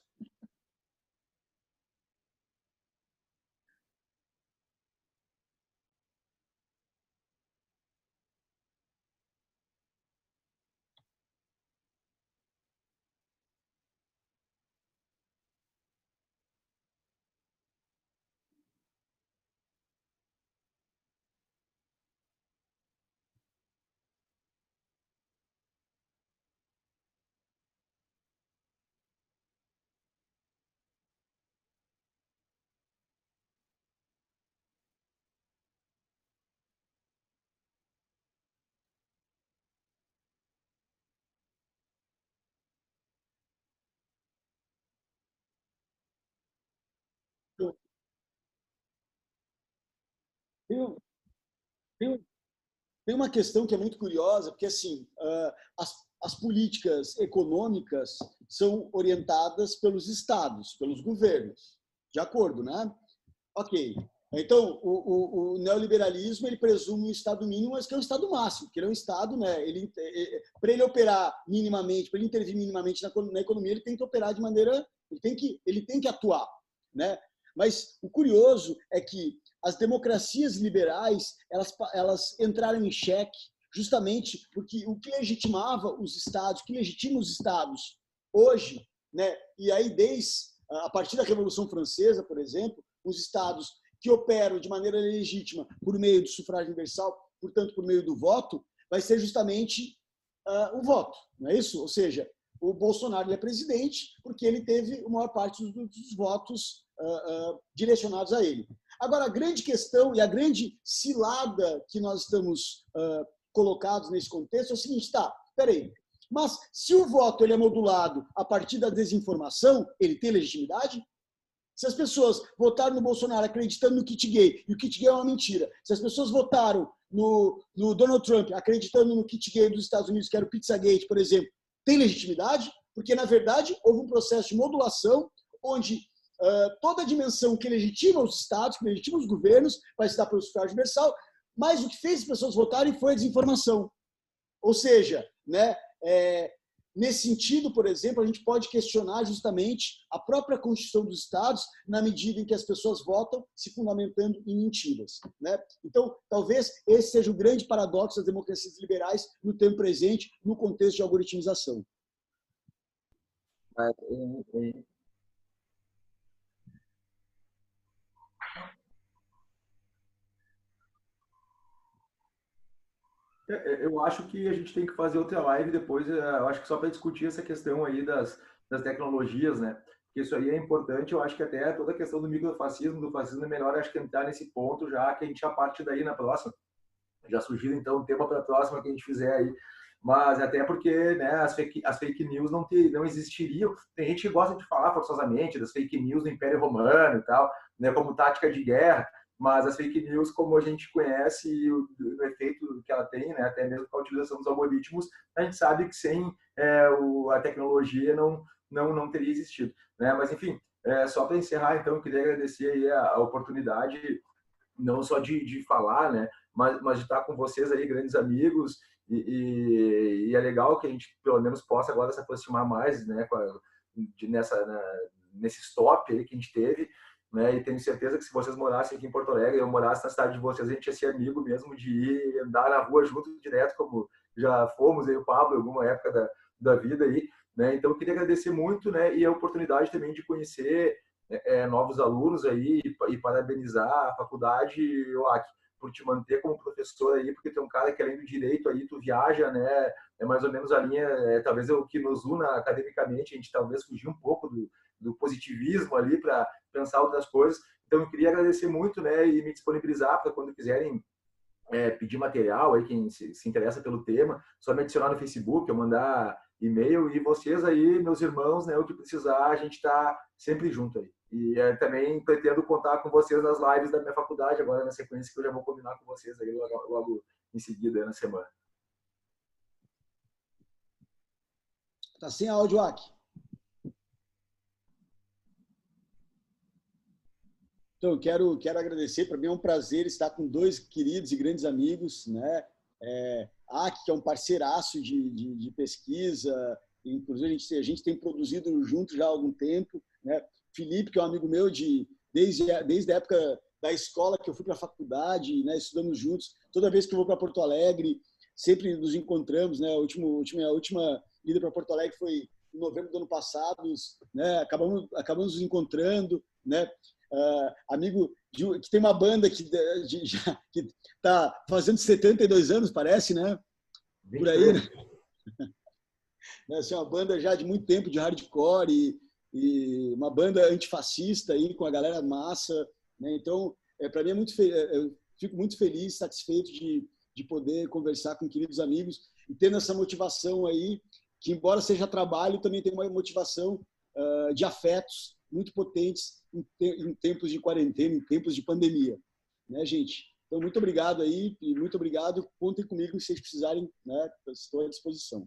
B: Tem, tem, tem uma questão que é muito curiosa, porque assim, as políticas econômicas são orientadas pelos estados, pelos governos, de acordo, né? Ok. Então, o neoliberalismo ele presume um estado mínimo, mas que é um estado máximo, porque ele é um estado, né? Para ele operar minimamente, para ele intervir minimamente na economia, ele tem que operar de maneira, ele tem que atuar, né? Mas o curioso é que as democracias liberais elas entraram em xeque justamente porque o que legitimava os estados, o que legitima os estados hoje, né? E aí desde a partir da Revolução Francesa, por exemplo, os estados que operam de maneira legítima por meio do sufrágio universal, portanto, por meio do voto, vai ser justamente o voto, não é isso? Ou seja, o Bolsonaro é presidente porque ele teve a maior parte dos votos direcionados a ele. Agora, a grande questão e a grande cilada que nós estamos colocados nesse contexto é o seguinte, tá, peraí, mas se o voto ele é modulado a partir da desinformação, ele tem legitimidade? Se as pessoas votaram no Bolsonaro acreditando no kit gay, e o kit gay é uma mentira, se as pessoas votaram no Donald Trump acreditando no kit gay dos Estados Unidos, que era o Pizzagate, por exemplo, tem legitimidade? Porque, na verdade, houve um processo de modulação onde toda a dimensão que legitima os estados, que legitima os governos, vai se dar pelo sufrágio universal, mas o que fez as pessoas votarem foi a desinformação. Ou seja, né, nesse sentido, por exemplo, a gente pode questionar justamente a própria Constituição dos Estados na medida em que as pessoas votam se fundamentando em mentiras, né? Então, talvez esse seja o grande paradoxo das democracias liberais no tempo presente, no contexto de algoritmização.
C: Eu acho que a gente tem que fazer outra live depois, eu acho que só para discutir essa questão aí das tecnologias, né? Porque isso aí é importante, eu acho que até toda a questão do microfascismo, do fascismo é melhor, acho que entrar nesse ponto já, que a gente já parte daí na próxima. Já sugiro, então, um tema para a próxima que a gente fizer aí. Mas até porque, né, as fake news não existiriam. Tem gente que gosta de falar forçosamente das fake news do Império Romano e tal, né, como tática de guerra, mas as fake news, como a gente conhece e o efeito que ela tem, né, até mesmo com a utilização dos algoritmos, a gente sabe que sem a tecnologia não teria existido, né? Mas enfim, só para encerrar, então, eu queria agradecer aí a oportunidade, não só de falar, né, mas de estar com vocês aí, grandes amigos, e é legal que a gente pelo menos possa agora se aproximar mais, né, nesse stop aí que a gente teve, né? E tenho certeza que se vocês morassem aqui em Porto Alegre, eu morasse na cidade de vocês, a gente ia ser amigo mesmo de ir andar na rua junto direto, como já fomos, eu e o Pablo, em alguma época da vida aí, né? Então, eu queria agradecer muito, né? E a oportunidade também de conhecer novos alunos aí e parabenizar a faculdade, OAC, por te manter como professor aí, porque tem um cara que além do direito aí, tu viaja, né? É mais ou menos a linha, talvez o que nos una academicamente, a gente talvez fugir um pouco do positivismo ali para pensar outras coisas. Então, eu queria agradecer muito, né, e me disponibilizar para quando quiserem pedir material, aí quem se interessa pelo tema, só me adicionar no Facebook, eu mandar e-mail, e vocês aí, meus irmãos, né, o que precisar, a gente está sempre junto aí. E também pretendo contar com vocês nas lives da minha faculdade, agora na sequência que eu já vou combinar com vocês aí logo em seguida, na semana.
B: Tá sem áudio, Aki. Então, eu quero agradecer. Para mim é um prazer estar com dois queridos e grandes amigos, né? Aki, que é um parceiraço de pesquisa, inclusive a gente tem produzido junto já há algum tempo, né? Felipe, que é um amigo meu desde a época da escola que eu fui para a faculdade, né? Estudamos juntos. Toda vez que eu vou para Porto Alegre, sempre nos encontramos, né? A última ida para Porto Alegre foi em novembro do ano passado, né? Acabamos nos encontrando, né? Amigo que tem uma banda que está fazendo 72 anos, parece, né? Por aí, né? Essa é uma banda já de muito tempo de hardcore e uma banda antifascista aí com a galera massa, né? Então, para mim eu fico muito feliz, satisfeito de poder conversar com queridos amigos e tendo essa motivação aí, que embora seja trabalho, também tem uma motivação de afetos muito potentes em tempos de quarentena, em tempos de pandemia, né, gente? Então, muito obrigado aí e muito obrigado. Contem comigo se vocês precisarem, né? Estou à disposição.